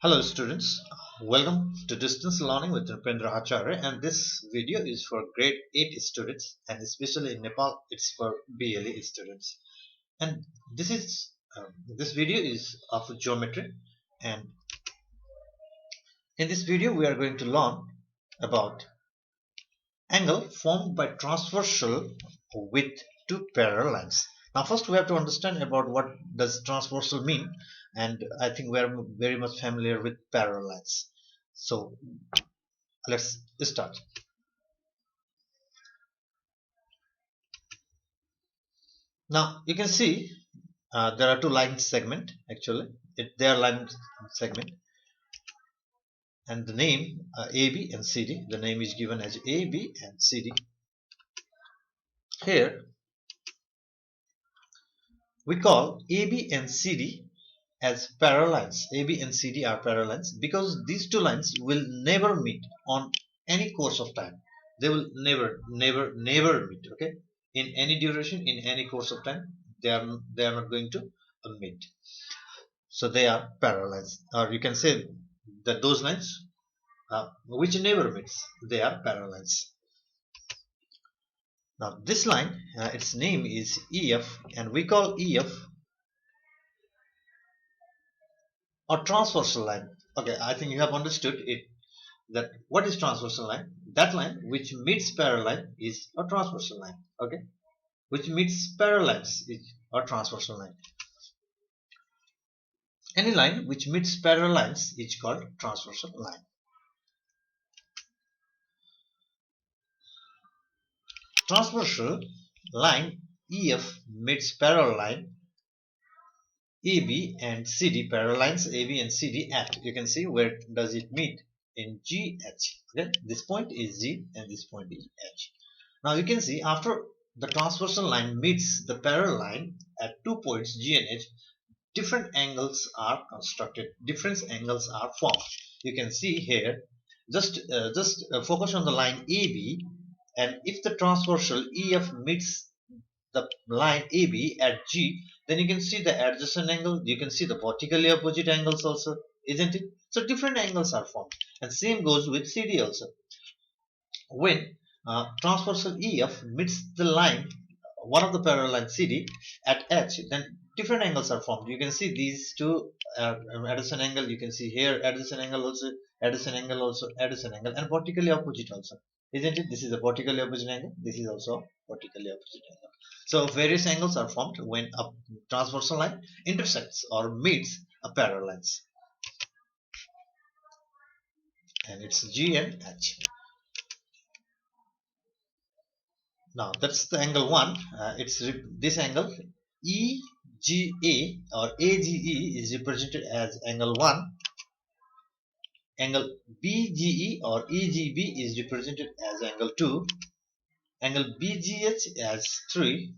Hello students, welcome to distance learning with Nupendra Acharya, and this video is for grade 8 students, and especially in Nepal it's for BLE students. And this video is of geometry, and in this video we are going to learn about angle formed by transversal with two parallel lines. Now first we have to understand about what does transversal mean, and I think we are very much familiar with parallel lines. So let's start. Now you can see there are two line segment actually. They are line segment, and the name AB and CD. The name is given as AB and CD. Here we call AB and CD as parallel lines. AB and CD are parallel lines because these two lines will never meet on any course of time. They will never meet. Okay, in any duration, in any course of time, they are not going to meet. So they are parallel lines, or you can say that those lines which never meets, they are parallel lines. Now this line, its name is EF, and we call EF a transversal line. Okay, I think you have understood it. That what is transversal line? That line which meets parallel line is a transversal line. Okay, which meets parallel lines is a transversal line. Any line which meets parallel lines is called transversal line. Transversal line EF meets parallel line AB and CD, parallel lines AB and CD at, you can see where does it meet, in GH. Okay, this point is G and this point is H. Now you can see after the transversal line meets the parallel line at 2 points G and H, different angles are constructed, different angles are formed. You can see here, just focus on the line AB, and if the transversal EF meets the line AB at G, then you can see the adjacent angle, you can see the vertically opposite angles also, isn't it? So different angles are formed, and same goes with CD also. When transversal EF meets the line, one of the parallel line CD at H, then different angles are formed. You can see these two adjacent angle, you can see here adjacent angle also, adjacent angle also, adjacent angle, and vertically opposite also, isn't it? This is a vertically opposite angle, this is also vertically opposite angle. So various angles are formed when a transversal line intersects or meets a parallel lines, and it's G and H. Now that's the angle 1. It's this angle EGA or AGE is represented as angle 1. Angle BGE or EGB is represented as angle 2. Angle BGH as 3.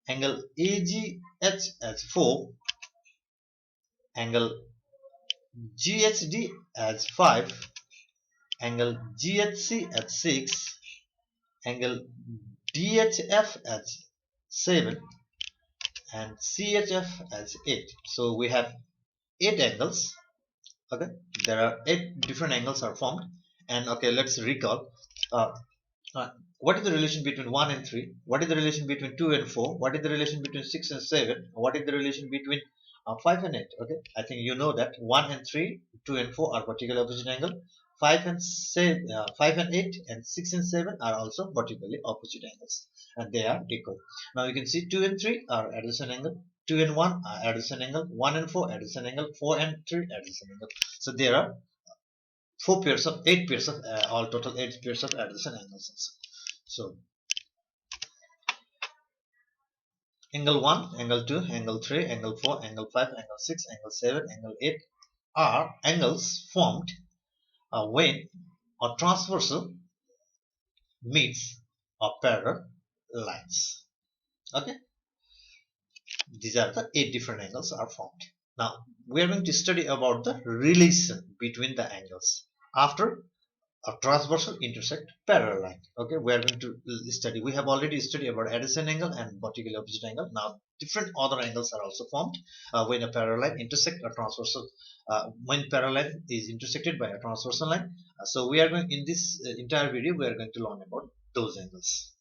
Angle AGH as 4. Angle GHD as 5. Angle GHC at 6. Angle DHF as 7, and CHF as 8. So we have 8 angles. Okay, there are 8 different angles are formed. And okay, let's recall uh, what is the relation between 1 and 3, what is the relation between 2 and 4, what is the relation between 6 and 7, what is the relation between 5 and 8. Okay, I think you know that 1 and 3, 2 and 4 are vertically opposite angle, 5 and 7, 5 and 8 and 6 and 7 are also vertically opposite angles, and they are equal. Now you can see 2 and 3 are adjacent angle, 2 and 1 are adjacent angle, 1 and 4 adjacent angle, 4 and 3 adjacent angle. So there are 8 pairs of all total 8 pairs of adjacent angles also. So angle 1, angle 2, angle 3, angle 4, angle 5, angle 6, angle 7, angle 8 are angles formed when a transversal meets a parallel lines. Okay, these are the 8 different angles are formed. Now we are going to study about the relation between the angles after a transversal intersect parallel line. Okay, we are going to study. We have already studied about adjacent angle and vertically opposite angle. Now different other angles are also formed when a parallel line intersect a transversal, when parallel line is intersected by a transversal line. So we are going, in this entire video we are going to learn about those angles.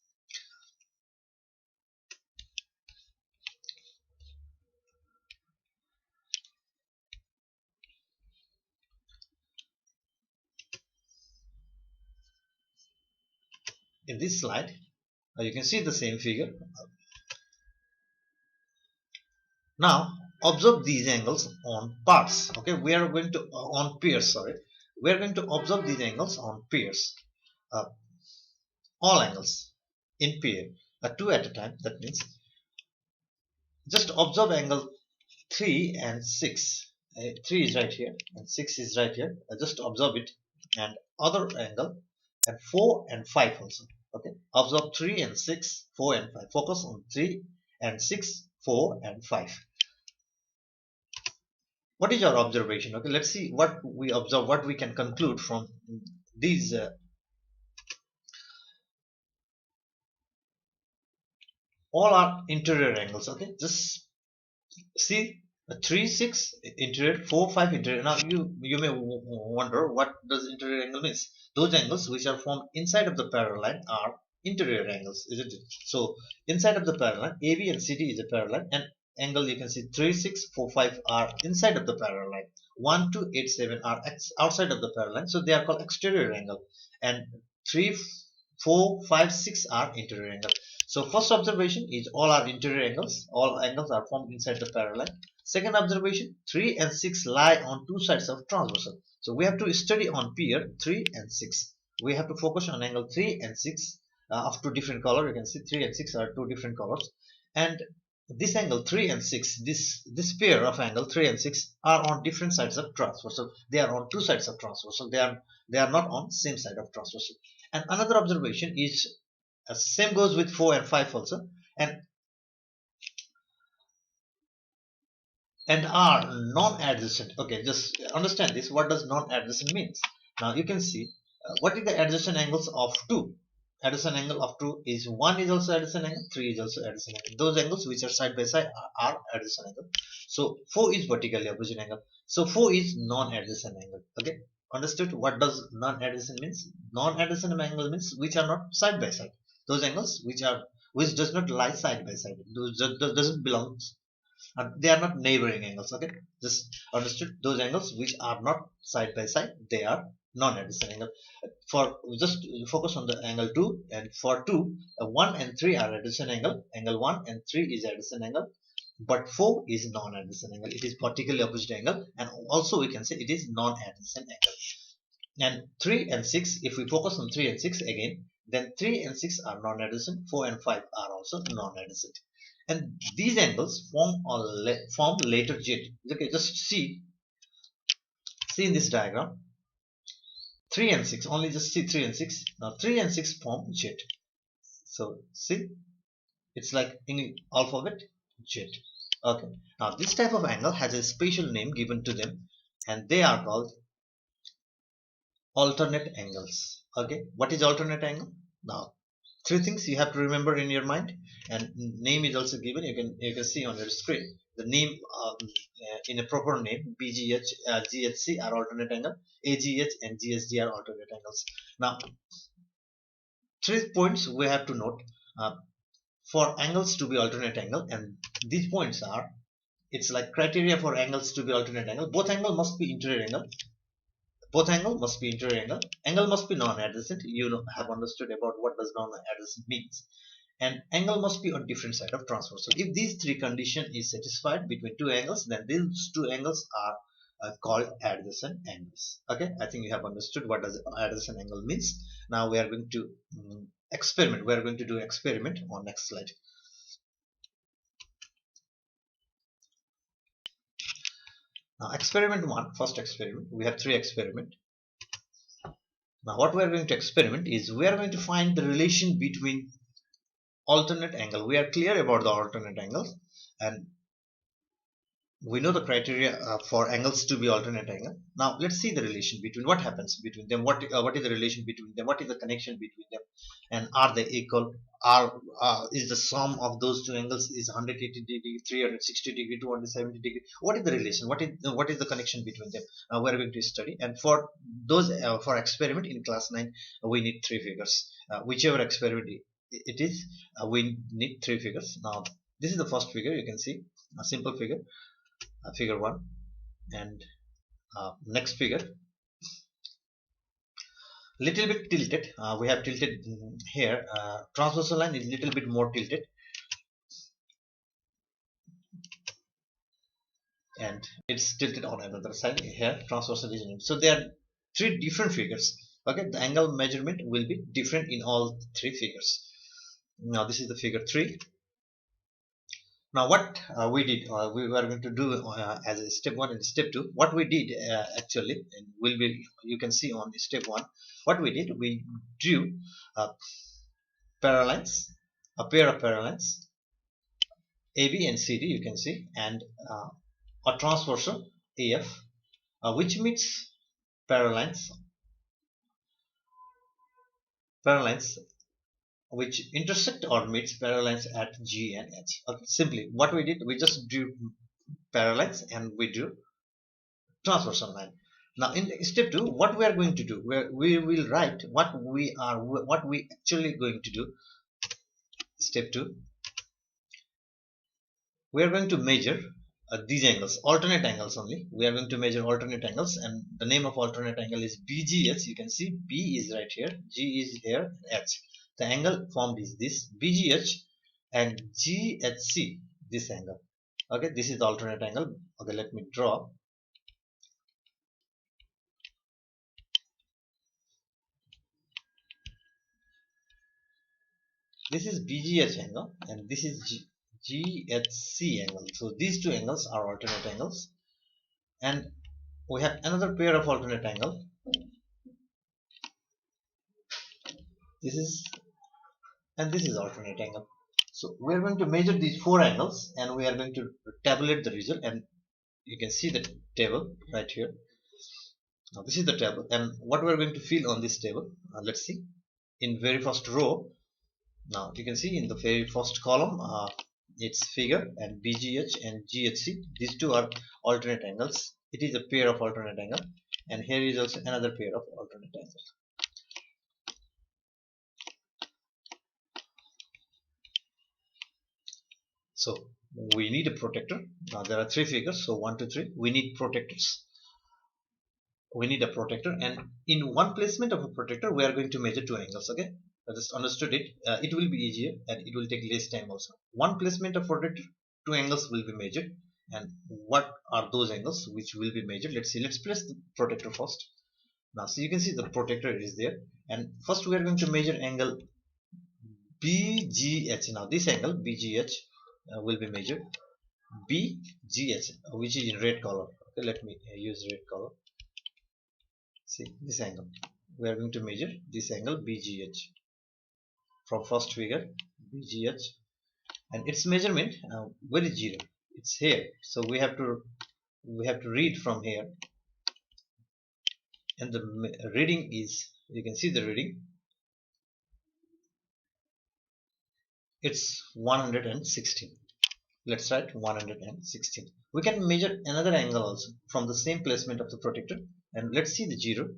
In this slide you can see the same figure. Now observe these angles on parts. Okay, we are going to on pairs. Sorry, we are going to observe these angles on pairs. Uh, all angles in pair, two at a time. That means just observe angle 3 and 6. 3 is right here and 6 is right here. Just observe it, and other angle, and 4 and 5 also. Okay, observe 3 and 6, 4 and 5. Focus on 3 and 6, 4 and 5. What is your observation? Okay, let's see what we observe, what we can conclude from these all are interior angles. Okay, just see 3 6 interior, 4 5 interior. Now you may wonder what does interior angle means. Those angles which are formed inside of the parallel line are interior angles, isn't it? So inside of the parallel line, AB and CD is a parallel line, and angle you can see 3 6 4 5 are inside of the parallel line. 1 2 8 7 are outside of the parallel line, so they are called exterior angle, and 3 4 5 6 are interior angle. So first observation is all are interior angles. All angles are formed inside the parallel line. Second observation, 3 and 6 lie on two sides of transversal. So we have to study on pair 3 and 6. We have to focus on angle 3 and 6 of two different color. You can see 3 and 6 are two different colors. And this angle 3 and 6, this pair of angle 3 and 6 are on different sides of transversal. They are on two sides of transversal. They are not on same side of transversal. And another observation is same goes with 4 and 5 also, and are non-adjacent. Okay, just understand this. What does non-adjacent means? Now you can see what is the adjacent angles of 2. Adjacent angle of 2 is 1 is also adjacent angle, 3 is also adjacent angle. Those angles which are side by side are adjacent angle. So 4 is vertically opposite angle. So 4 is non-adjacent angle. Okay, understood? What does non-adjacent means? Non-adjacent angle means which are not side by side. Those angles which does not lie side by side. Those doesn't belong. They are not neighboring angles. Okay, just understood. Those angles which are not side by side, they are non-adjacent angle. For just focus on the angle 2, and for 2, 1 and 3 are adjacent angle. Angle 1 and 3 is adjacent angle, but 4 is non-adjacent angle. It is vertically opposite angle, and also we can say it is non-adjacent angle. And 3 and 6, if we focus on 3 and 6 again, then 3 and 6 are non-adjacent, 4 and 5 are also non-adjacent. And these angles form later jet. Okay, just see in this diagram 3 and 6, only just see 3 and 6. Now 3 and 6 form jet. So see, it's like in alphabet jet. Okay, now this type of angle has a special name given to them, and they are called alternate angles. Okay, what is alternate angle? Now three things you have to remember in your mind, and name is also given. You can see on your screen the name in a proper name. BGH, GHC are alternate angle, AGH and GSD are alternate angles. Now 3 points we have to note for angles to be alternate angle, and these points are, it's like criteria for angles to be alternate angle. Both angle must be interior angle. Both angle must be interior angle. Angle must be non-adjacent. You have understood about what does non-adjacent means. And angle must be on different side of transversal. If these three condition is satisfied between two angles, then these two angles are called adjacent angles. Okay, I think you have understood what does adjacent angle means. Now we are going to experiment. We are going to do experiment on next slide. Now experiment 1, first experiment. We have 3 experiments. Now what we are going to experiment is we are going to find the relation between alternate angle. We are clear about the alternate angles, and we know the criteria for angles to be alternate angle. Now let's see the relation between what happens between them. What is the relation between them? What is the connection between them? And are they equal? Are is the sum of those two angles is 180 degree, 360 degree, 270 degree? What is the relation? What is the connection between them? We are going to study. And for those for experiment in class 9, we need three figures. Whichever experiment it is, we need three figures. Now this is the first figure. You can see a simple figure, figure 1, and next figure little bit tilted. We have tilted here. Transversal line is little bit more tilted, and it's tilted on another side here. Transversal is in. So there are three different figures. Okay, the angle measurement will be different in all three figures. Now this is the figure 3. Now what we did, we were going to do as a step 1 and step 2. What we did actually, and will be, you can see on step 1, what we did, we drew uh, parallels, a pair of parallels, AB and CD, you can see, and a transversal AF, which meets parallels, parallels which intersect or meets parallels at G and H. Okay, simply, what we did, we just drew parallels and we drew transversal line. Now in step 2, what we are going to do, we will write what we actually going to do. Step 2, we are going to measure these angles, alternate angles only. We are going to measure alternate angles, and the name of alternate angle is BGH. You can see B is right here, G is here, H. The angle formed is this BGH, and GHC, this angle. Okay, this is the alternate angle. Okay, let me draw. This is BGH angle, and this is GHC angle. So these two angles are alternate angles, and we have another pair of alternate angle. This is, and this is alternate angle. So we are going to measure these four angles, and we are going to tabulate the result. And you can see the table right here. Now this is the table, and what we are going to fill on this table. Let's see. In very first row, now you can see in the very first column, its figure and BGH and GHC. These two are alternate angles. It is a pair of alternate angle, and here is also another pair of alternate angles. So we need a protector. Now there are three figures, so 1, 2, 3. We need protectors. We need a protector, and in one placement of a protector, we are going to measure two angles. Okay, I just understood it. It will be easier, and it will take less time also. One placement of protector, two angles will be measured, and what are those angles which will be measured? Let's see. Let's place the protector first. Now, so you can see the protector is there, and first we are going to measure angle BGH. Now this angle BGH will be measured. BGH, which is in red color. Okay, let me use red color. See this angle. We are going to measure this angle BGH from first figure BGH, and its measurement where is 0? It's here. So we have to read from here, and the reading is, you can see the reading. It's 116. Let's write 116. We can measure another angle also from the same placement of the protector, and let's see the 0.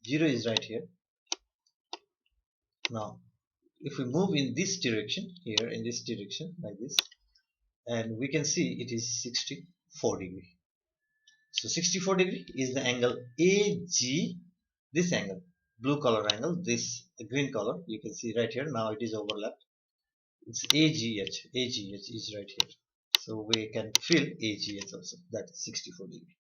0 is right here. Now if we move in this direction, here in this direction like this, and we can see it is 64 degree. So 64 degree is the angle AG, this angle, blue color angle, this green color, you can see right here. Now it is overlapped. It's AGH. AGH is right here. So we can fill AGH also, that is 64 degree.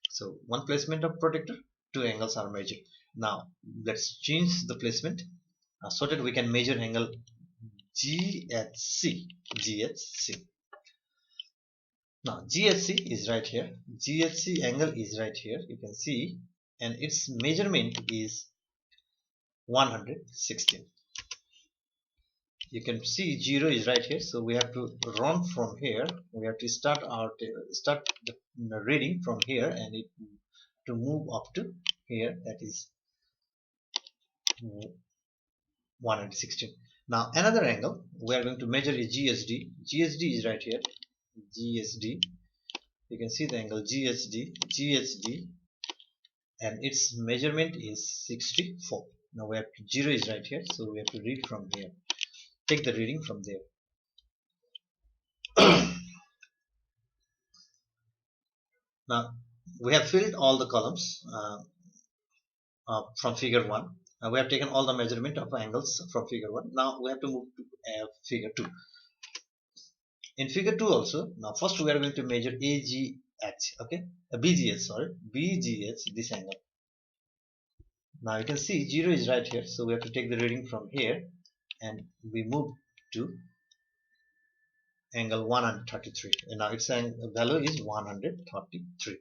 So one placement of protector, two angles are measured. Now let's change the placement so that we can measure angle GHC. GHC. Now GHC is right here. GHC angle is right here. You can see, and its measurement is 116. you can see 0 is right here, so we have to run from here. We have to start the reading from here, and it to move up to here, that is 116. Now another angle we are going to measure is GSD. GSD is right here. GSD, you can see the angle GSD, and its measurement is 64. Now we have 0 is right here, so we have to read from here, take the reading from there. Now we have filled all the columns from figure 1. We have taken all the measurement of angles from figure 1. Now we have to move to figure 2. In figure 2 also, now first we are going to measure AGH, okay, BGH, sorry, BGH, this angle. Now you can see 0 is right here, so we have to take the reading from here, and we move to angle 133, and now its value is 133.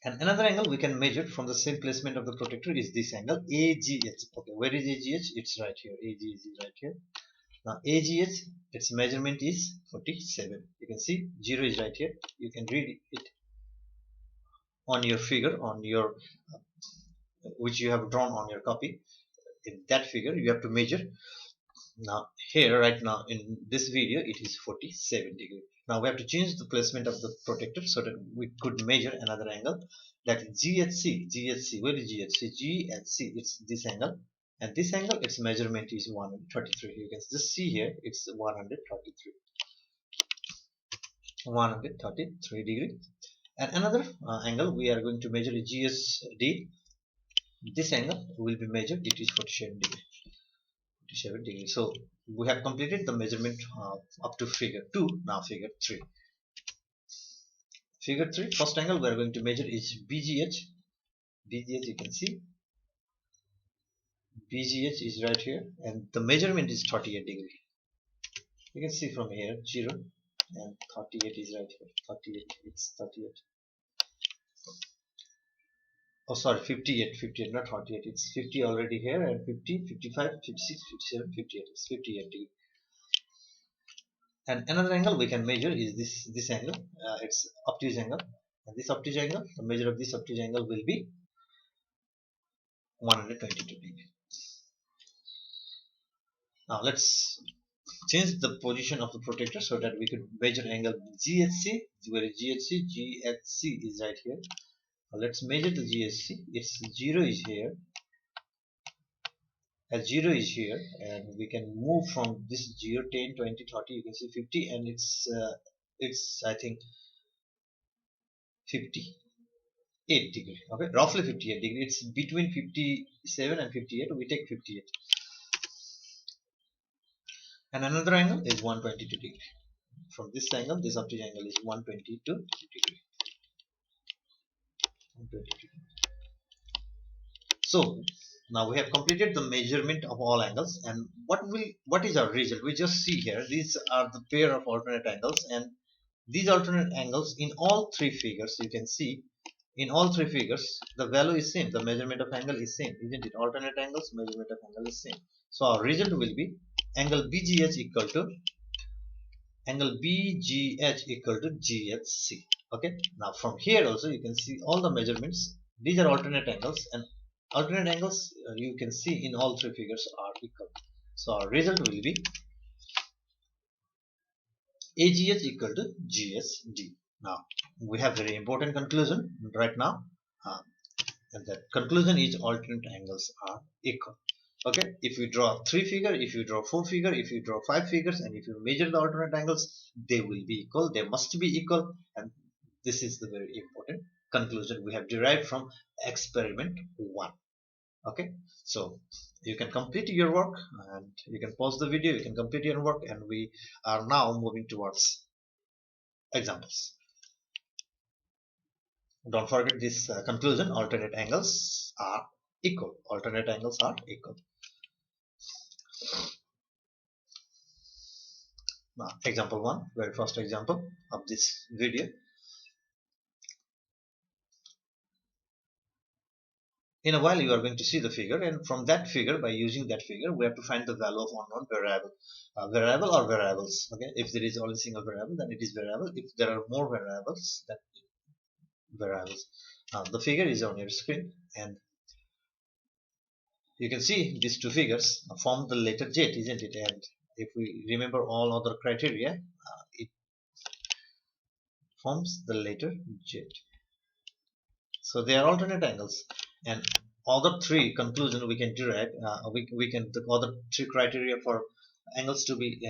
And another angle we can measure from the same placement of the protector is this angle AGH. Okay, where is AGH? It's right here. AGH is right here. Now AGH, its measurement is 47. You can see 0 is right here. You can read it on your figure, on your which you have drawn on your copy. In that figure you have to measure. Now here right now in this video it is 47 degree. Now we have to change the placement of the protector so that we could measure another angle, that is GHC. GHC, where is GHC? GHC, it's this angle, and this angle its measurement is 133. You can just see here it's 133 degree. And another angle we are going to measure is GSD. This angle will be measured, it is 47 degree. 47 degree. So we have completed the measurement up to figure 2. Now figure 3. Figure 3, first angle we are going to measure is BGH. BGH, you can see BGH is right here, and the measurement is 38 degree. You can see from here 0 and 38 is right here. 38, it's 38. Oh sorry, 58, not 48. It's 50 already here, and 50, 55, 56, 57, 58. It's 58 degree. And another angle we can measure is this angle. It's obtuse angle, and this obtuse angle, the measure of this obtuse angle will be 122 degree. Now let's change the position of the protector so that we could measure angle GHC. Where is GHC? GHC is right here. Now let's measure the GHC. Its 0 is here. As 0 is here, and we can move from this 0, 10, 20, 30. You can see 50, and it's I think 58 degree. Okay, roughly 58 degree. It's between 57 and 58. We take 58. And another angle is 122 degree. From this angle, this obtuse angle is 122 degree. 122. So now we have completed the measurement of all angles, and what is our result? We just see here these are the pair of alternate angles, and these alternate angles in all three figures, you can see in all three figures the value is same, the measurement of angle is same, isn't it? Alternate angles, measurement of angle is same. So our result will be angle BGH equal to GHC. Okay, now from here also you can see all the measurements. These are alternate angles, and alternate angles you can see in all three figures are equal. So our result will be AGH equal to GSD. Now we have very important conclusion right now, and that conclusion is alternate angles are equal. Okay, if you draw 3 figure, if you draw 4 figure, if you draw 5 figures, and if you measure the alternate angles, they will be equal, they must be equal, and this is the very important conclusion we have derived from experiment 1. Okay, so you can complete your work, and you can pause the video, you can complete your work, and we are now moving towards examples. Don't forget this conclusion, alternate angles are equal. Alternate angles are equal. Now, example 1, very first example of this video. In a while you are going to see the figure, and from that figure, by using that figure, we have to find the value of unknown variable. Variable or variables. Okay, if there is only single variable, then it is variable. If there are more variables, then variables. The figure is on your screen, and you can see these two figures form the letter Z, isn't it? And if we remember all other criteria, it forms the letter Z. So they are alternate angles, and other three conclusion we can derive. We can the other three criteria for angles to be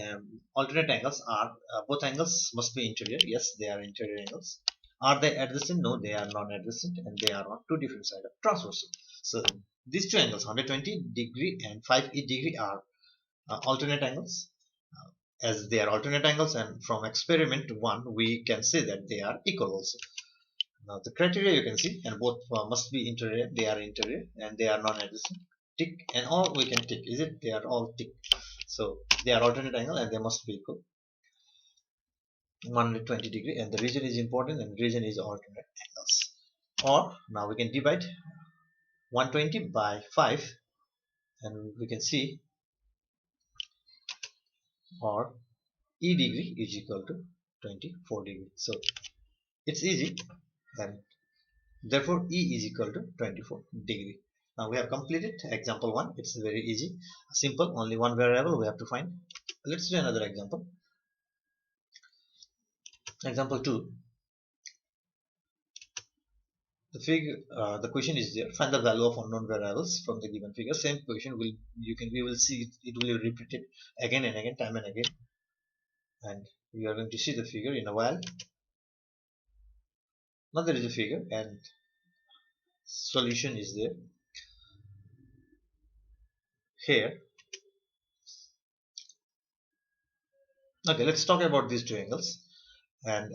alternate angles are both angles must be interior. Yes, they are interior angles. Are they adjacent? No, they are non-adjacent, and they are on two different sides of transversal. So these two angles, 120 degree and 580 degree, are alternate angles. As they are alternate angles, and from experiment 1 we can say that they are equal also. Now the criteria you can see, and both must be interior, they are interior, and they are non-adjacent. Tick, and all we can tick, is it? They are all tick. So they are alternate angle and they must be equal. 120 degree, and the region is important, and region is alternate angles. Or now we can divide 120 by 5, and we can see, or E degree is equal to 24 degree. So it's easy, and therefore E is equal to 24 degree. Now we have completed example 1. It's very easy, simple, only one variable we have to find. Let's do another example. Example 2. The question is there. Find the value of unknown variables from the given figure. Same question we will see it will be repeated again and again, time and again, and we are going to see the figure in a while. Now there is a figure and solution is there here. Okay, let's talk about these two angles, and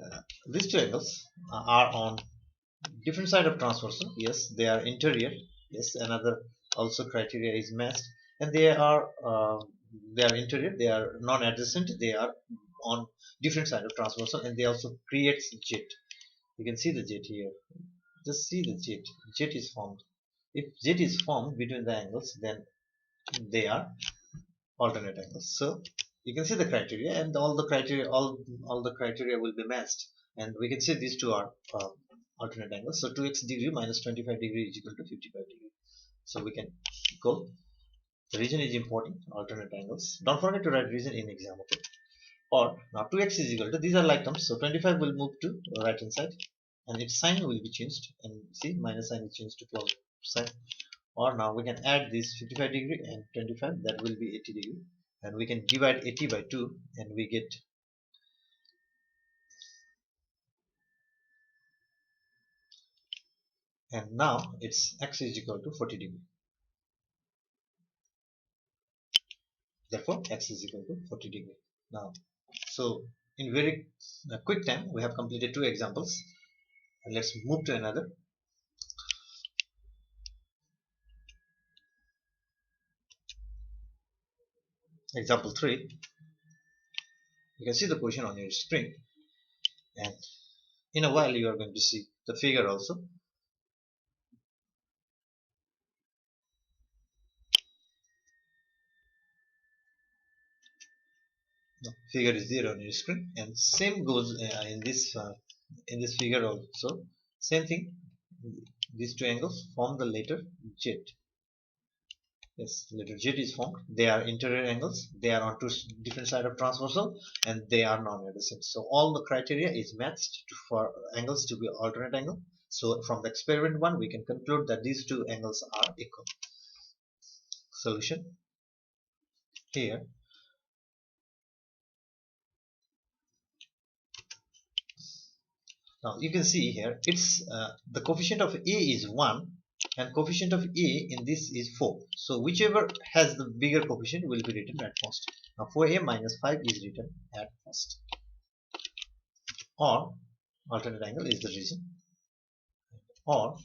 these two angles are on different side of transversal. Yes, they are interior. Yes, another also criteria is matched, and they are interior, they are non-adjacent, they are on different side of transversal, and they also creates jet. You can see the jet here. Just see the jet. Jet is formed. If jet is formed between the angles, then they are alternate angles. So you can see the criteria, and all the criteria will be matched, and we can see these two are alternate angles. So 2x degree minus 25 degree is equal to 55 degree. So we can go. The region is important. Alternate angles. Don't forget to write region in exam. Okay. Or now 2x is equal to, these are like terms. So 25 will move to right hand side, and its sign will be changed. And see, minus sign is changed to plus sign. Or now we can add this 55 degree and 25, that will be 80 degree, and we can divide 80 by 2, and we get, and now it's x is equal to 40 degree. Therefore x is equal to 40 degree. Now, so in very quick time we have completed two examples, and let's move to another. Example 3. You can see the question on your screen, and in a while you are going to see the figure also. The figure is there on your screen, and same goes in this figure also. Same thing. These two angles form the letter Z. Yes, letter Z is formed. They are interior angles. They are on two different sides of transversal, and they are non-adjacent. So all the criteria is matched for angles to be alternate angle. So from the experiment 1, we can conclude that these two angles are equal. Solution here. Now you can see here, it's the coefficient of A is 1, and coefficient of A in this is 4. So whichever has the bigger coefficient will be written at first. Now 4A minus 5 is written at first. Or alternate angle is the reason. Or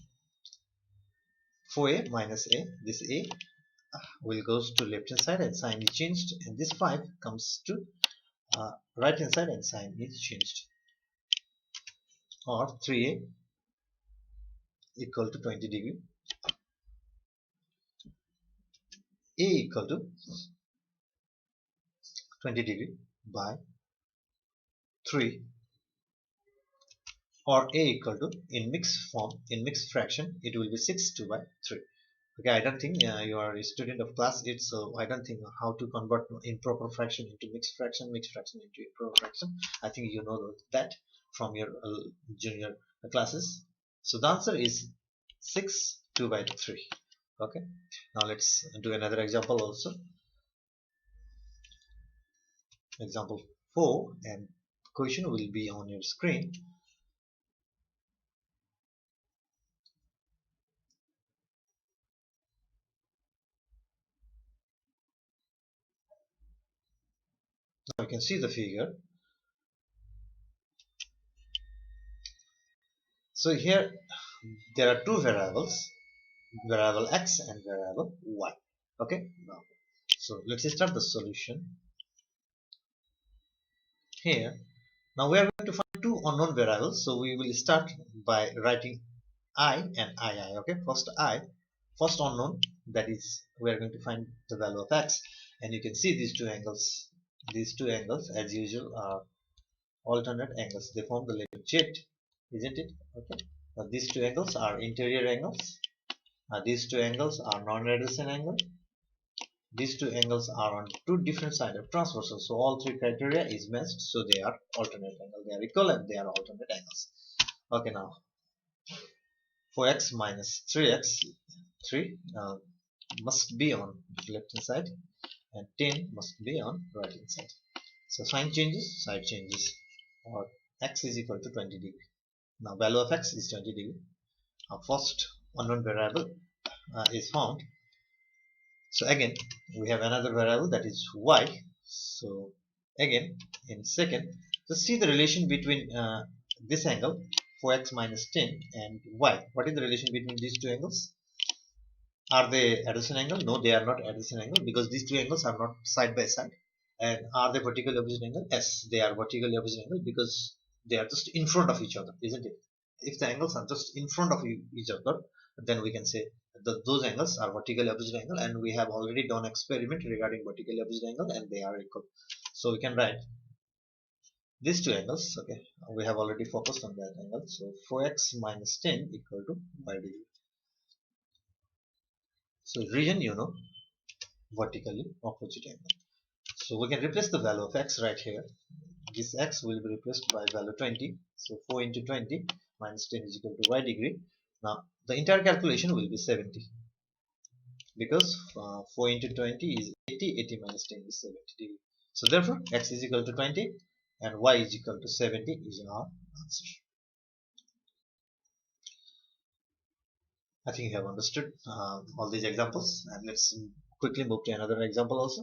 4A minus A, this A will goes to left hand side and sign is changed, and this 5 comes to right hand side and sign is changed. Or 3A equal to 20 degree. A equal to 20 degree by 3, or A equal to, in mixed form, in mixed fraction, it will be 6 2 by 3. Okay, I don't think you are a student of class 8, so I don't think how to convert improper fraction into mixed fraction into improper fraction. I think you know that from your junior classes. So the answer is 6 2 by 3. Okay, now let's do another example also. Example 4, and question will be on your screen. Now you can see the figure. So here there are two variables, variable x and variable y. Okay, now so let's start the solution here. Now we are going to find two unknown variables, so we will start by writing I and ii. Okay, first unknown, that is we are going to find the value of x, and you can see these two angles. These two angles, as usual, are alternate angles. They form the letter Z, isn't it? Okay. Now these two angles are interior angles. These two angles are non-adjacent angle. These two angles are on two different sides of transversal. So all three criteria is matched. So they are alternate angle. They are equal and they are alternate angles. Okay, now 4x minus 3x, 3 must be on left hand side, and 10 must be on right hand side. So sign changes, side changes, or x is equal to 20 degree. Now value of x is 20 degree. Our first unknown variable is found. So again we have another variable, that is y. So again in second, just see the relation between this angle 4x minus 10 and y. What is the relation between these two angles? Are they adjacent angle? No, they are not adjacent angle, because these two angles are not side by side. And are they vertically opposite angle? Yes, they are vertically opposite angle, because they are just in front of each other, isn't it? If the angles are just in front of each other, then we can say that those angles are vertically opposite angle, and we have already done experiment regarding vertically opposite angle, and they are equal. So we can write these two angles. Okay, we have already focused on that angle. So 4x minus 10 equal to y degree. So region, you know, vertically opposite angle. So we can replace the value of x right here. This x will be replaced by value 20. So 4 into 20 minus 10 is equal to y degree. Now the entire calculation will be 70, because 4 into 20 is 80, 80 minus 10 is 70 degree. So therefore x is equal to 20 and y is equal to 70 is our answer. I think you have understood all these examples, and let's quickly move to another example also.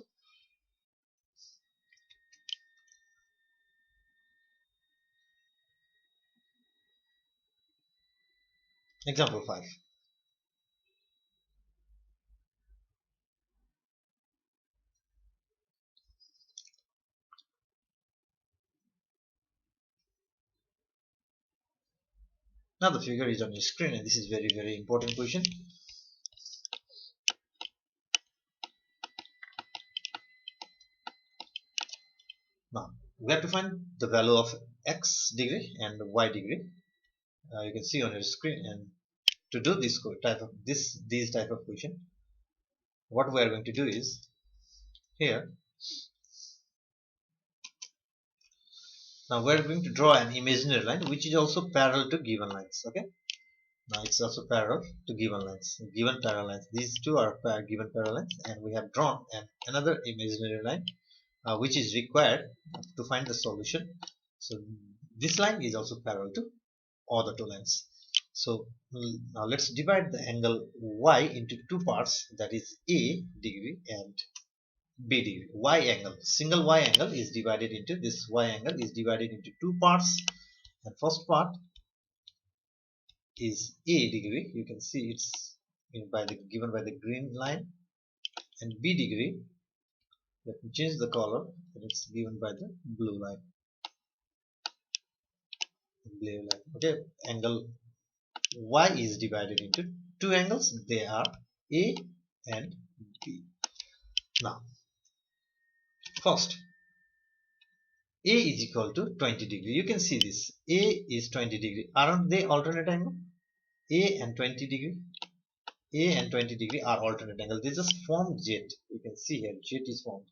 Example 5. Now the figure is on your screen, and this is very important question. Now we have to find the value of x degree and y degree. You can see on your screen. And to do this these type of question, what we are going to do is here. Now we are going to draw an imaginary line which is also parallel to given lines. Okay. Now it's also parallel to given lines, given parallel lines. These two are given parallel lines, and we have drawn another imaginary line which is required to find the solution. So this line is also parallel to other two lines. So now let's divide the angle y into two parts, that is a degree and b degree. Y angle, single y angle is divided into, this y angle is divided into two parts, and first part is a degree. You can see it's given by the green line, and b degree, let me change the color, and it's given by the blue line. Okay, angle y is divided into two angles. They are a and b. Now, first, A is equal to 20 degree. You can see this. A is 20 degree. Aren't they alternate angle? A and 20 degree. A and 20 degree are alternate angle. They just form jet. You can see here jet is formed.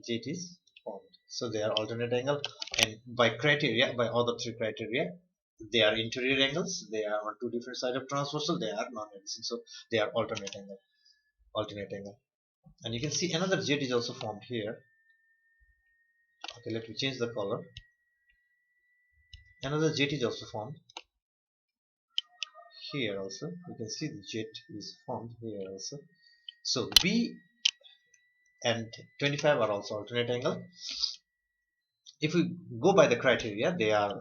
Jet is formed. So they are alternate angle, and by criteria, by all the three criteria, they are interior angles. They are on two different sides of transversal. They are non-adjacent. So they are alternate angle. Alternate angle. And you can see another jet is also formed here. Okay, let me change the color. Another jet is also formed here also. You can see the jet is formed here also. So B and 25 are also alternate angle. If we go by the criteria, they are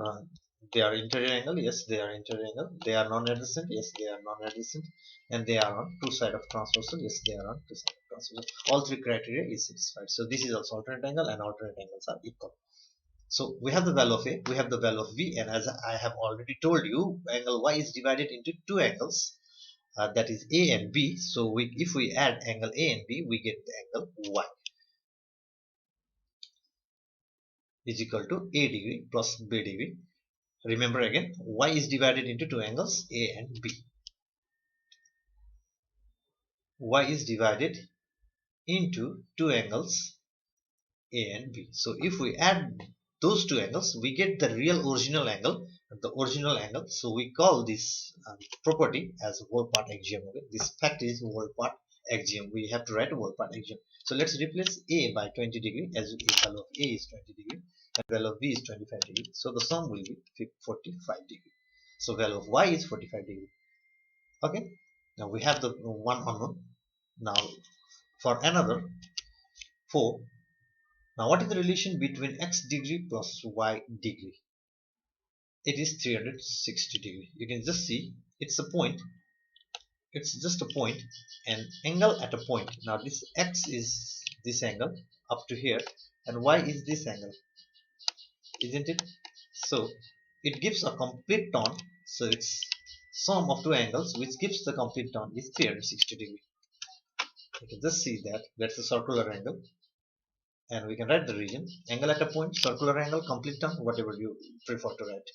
interior angle. Yes, they are interior angle. They are non-adjacent. Yes, they are non-adjacent. And they are on two sides of transversal. Yes, they are on two sides of transversal. All three criteria is satisfied. So this is also alternate angle, and alternate angles are equal. So we have the value of A, we have the value of V, and as I have already told you, angle Y is divided into two angles, that is A and B. So if we add angle A and B, we get the angle Y is equal to A degree plus B degree. Remember again, Y is divided into two angles, A and B. Y is divided into two angles, A and B. So if we add those two angles, we get the real original angle, so we call this property as whole part axiom. Okay? This fact is whole part axiom. We have to write a whole part axiom. So let's replace A by 20 degree, as the value of A is 20 degree and value of B is 25 degree. So the sum will be 45 degree. So value of Y is 45 degree. Okay, now we have the one unknown. Now for another 4. Now what is the relation between x degree plus y degree? It is 360 degree. You can just see it's a point. It's just a point, an angle at a point. Now this x is this angle up to here, and y is this angle, isn't it? So it gives a complete turn. So it's sum of two angles which gives the complete turn is 360 degree. You can just see that that's a circular angle, and we can write the region angle at a point, circular angle, complete turn, whatever you prefer to write.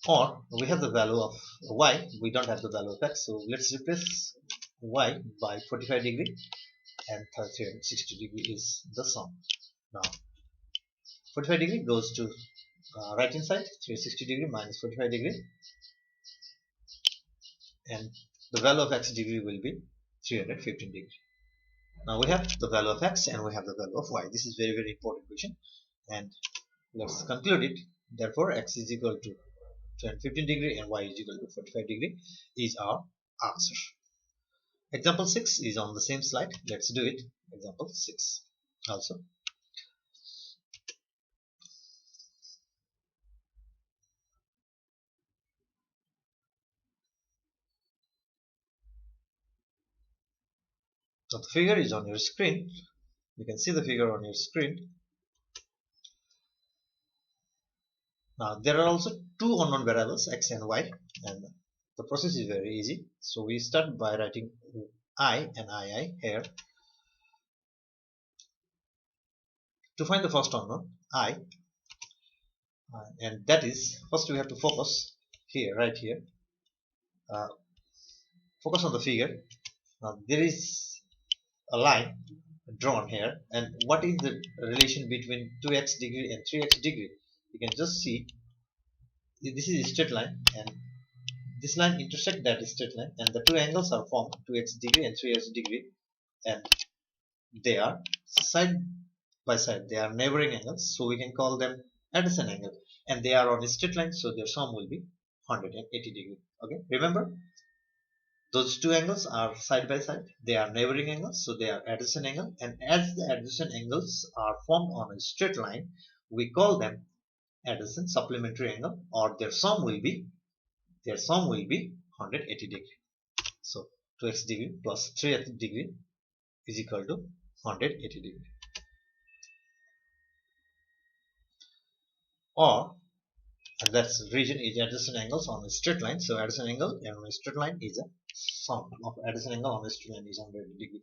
Or we have the value of y, we don't have the value of x, so let's replace y by 45 degree, and 360 degree is the sum. Now 45 degree goes to right hand side, 360 degree minus 45 degree, and the value of x degree will be 315 degree. Now we have the value of x and we have the value of y. This is very important question, and let's conclude it. Therefore x is equal to 215 degree and y is equal to 45 degree is our answer. Example 6 is on the same slide. Let's do it. Example 6 also. So the figure is on your screen. You can see the figure on your screen. Now there are also two unknown variables x and y, and the process is very easy. So we start by writing I and II here. To find the first unknown, I, and that is, first we have to focus here, right here. Focus on the figure. Now there is a line drawn here, and what is the relation between 2x degree and 3x degree? You can just see this is a straight line, and this line intersect that straight line, and the two angles are formed, 2x degree and 3x degree, and they are side by side, they are neighboring angles, so we can call them adjacent angle, and they are on a straight line, so their sum will be 180 degree. Okay, remember those two angles are side by side, they are neighboring angles, so they are adjacent angle, and as the adjacent angles are formed on a straight line, we call them adjacent supplementary angle, or their sum will be 180 degree. So 2x degree plus 3x degree is equal to 180 degree. Or, and that's region is adjacent angles on a straight line. So adjacent angle on a straight line is a sum of adjacent angle on a straight line is 180 degree.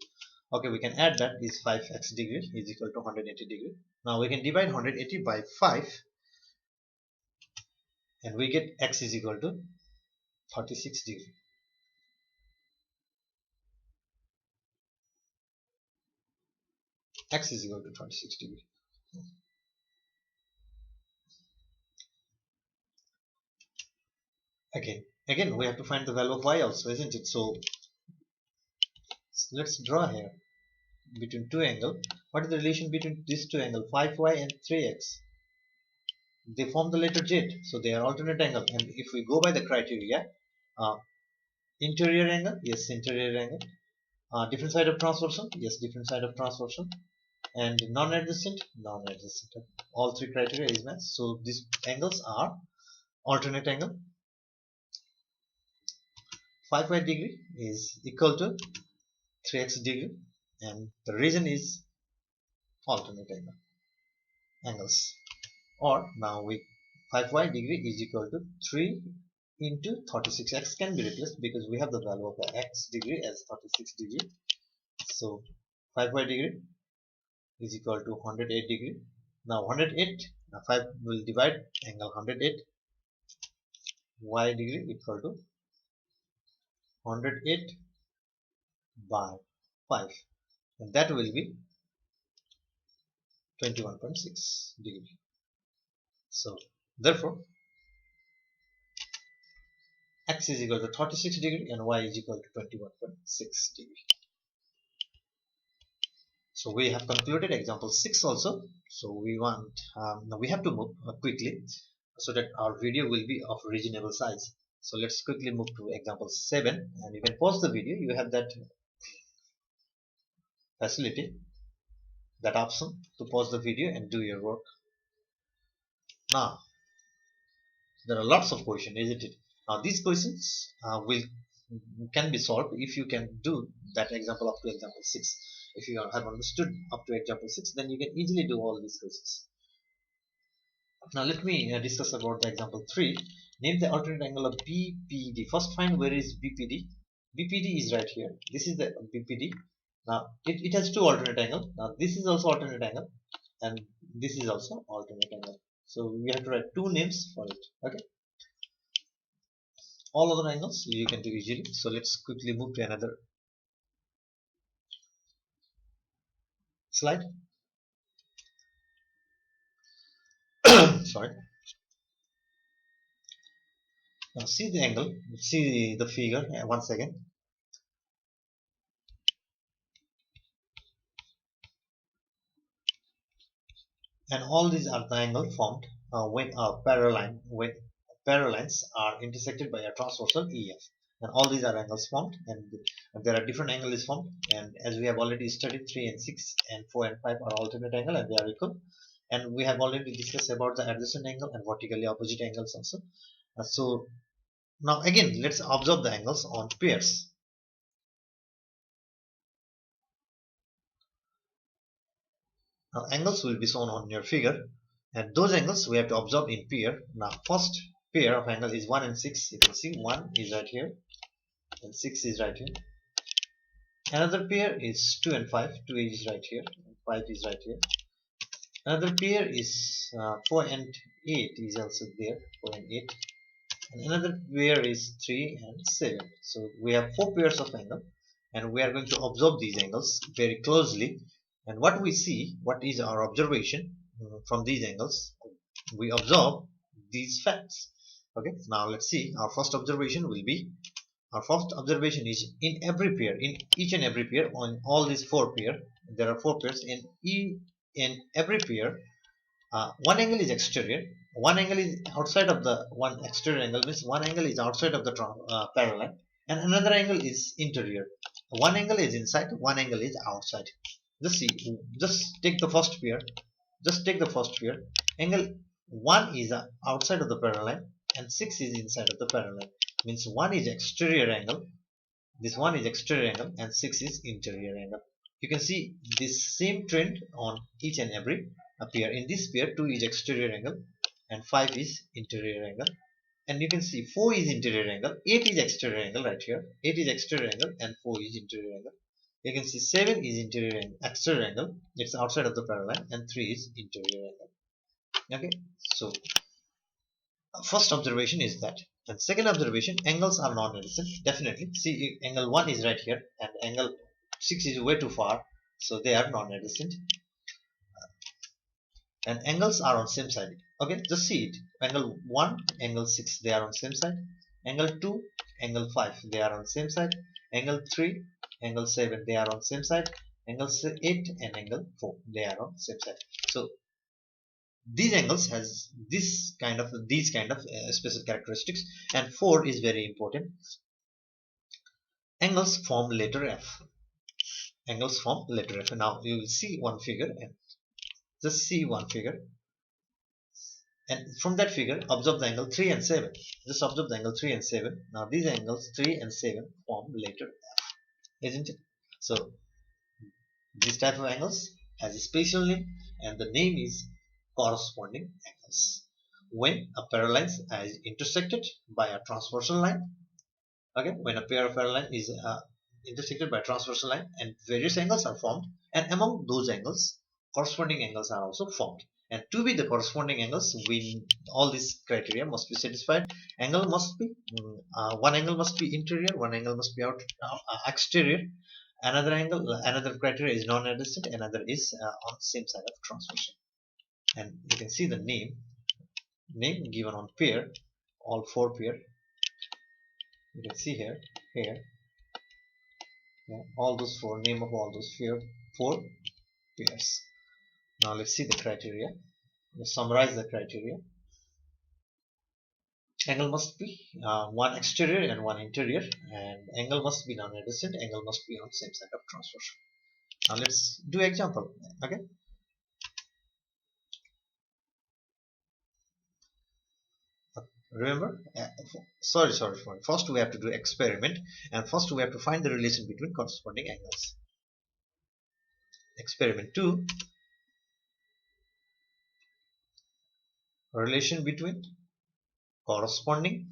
Okay, we can add that is 5x degree is equal to 180 degree. Now we can divide 180 by 5 and we get x is equal to 36 degree. X is equal to 36 degree. Again we have to find the value of y also, isn't it? So let's draw here between two angles. What is the relation between these two angles? 5y and 3x. They form the letter z, so they are alternate angle. And if we go by the criteria, uh, interior angle, yes, interior angle. Different side of transversal, yes, different side of transversal. And non-adjacent, non-adjacent. All three criteria is met. So these angles are alternate angle. 5y degree is equal to 3x degree, and the reason is alternate angles. Or now we 5y degree is equal to 3 into 36. X can be replaced because we have the value of the x degree as 36 degree. So 5y degree is equal to 108 degree. Now 108, 5 will divide angle 108, y degree equal to 108 by 5, and that will be 21.6 degree. So therefore x is equal to 36 degree and y is equal to 21.6 degree. So we have concluded example 6 also. So we want now we have to move quickly so that our video will be of reasonable size. So let's quickly move to example 7, and you can pause the video. You have that facility, that option to pause the video and do your work. Now there are lots of questions, isn't it? Now these questions will can be solved if you can do that example up to example 6. If you have understood up to example 6, then you can easily do all these questions. Now let me discuss about the example 3. Name the alternate angle of BPD. First find where is BPD. BPD is right here. This is the BPD. Now it has two alternate angles. Now this is also alternate angle and this is also alternate angle. So we have to write two names for it. Okay. All other angles you can do easily. So let's quickly move to another slide. Sorry. Now see the angle. See the figure once again. And all these are the angle formed when parallels are intersected by a transversal EF. And all these are angles formed, and there are different angles formed. And as we have already studied, 3 and 6 and 4 and 5 are alternate angle and they are equal. And we have already discussed about the adjacent angle and vertically opposite angles also. So now again, let's observe the angles on pairs. Now angles will be shown on your figure, and those angles we have to observe in pair. Now first pair of angles is 1 and 6. You can see 1 is right here and 6 is right here. Another pair is 2 and 5. 2 is right here and 5 is right here. Another pair is 4 and 8 is also there. 4 and 8. And another pair is 3 and 7. So we have 4 pairs of angles, and we are going to observe these angles very closely. And what we see, what is our observation from these angles? We observe these facts. Okay, now let's see. Our first observation is in every pair, in each and every pair, on all these 4 pairs, there are 4 pairs. In every pair, one angle is exterior, one angle is outside of the one exterior angle, means one angle is outside of the parallel, and another angle is interior. One angle is inside, one angle is outside. Just see, just take the first pair. Just take the first pair. Angle 1 is outside of the parallel and 6 is inside of the parallel. Means 1 is exterior angle, this one is exterior angle, and 6 is interior angle. You can see this same trend on each and every pair. In this pair, 2 is exterior angle and 5 is interior angle. And you can see 4 is interior angle, 8 is exterior angle right here. 8 is exterior angle and 4 is interior angle. You can see 7 is exterior angle, it's outside of the paraline, and 3 is interior angle. Okay, so first observation is that. And second observation, angles are non-adjacent. Definitely, see, angle 1 is right here, and angle 6 is way too far, so they are non-adjacent. And angles are on same side. Okay, just see it. Angle 1, angle 6, they are on same side. Angle 2, angle 5, they are on same side. Angle 3, angle 7, they are on same side. Angle 8 and angle 4, they are on same side. So these angles has these kind of special characteristics, and 4 is very important. Angles form letter F. Angles form letter F. Now you will see one figure, and just see one figure, and from that figure observe the angle 3 and 7. Just observe the angle 3 and 7. Now these angles 3 and 7 form letter F, isn't it? So this type of angles has a special name, and the name is corresponding angles. When a paraline is intersected by a transversal line, okay, when a pair of paraline is intersected by a transversal line, and various angles are formed, and among those angles corresponding angles are also formed. And to be the corresponding angles, we all these criteria must be satisfied. Angle must be one angle must be interior, one angle must be exterior, another criteria is non-adjacent, another is on same side of transversal. And you can see the name given on pair, all 4 pair. You can see here, yeah, all those 4, name of all those 4 pairs. Now let's see the criteria. Let's summarize the criteria. Angle must be one exterior and one interior, and angle must be non-adjacent. Angle must be on same side of transversal. Now let's do example. Okay. Remember, sorry. First we have to do experiment, and first we have to find the relation between corresponding angles. Experiment 2, relation between corresponding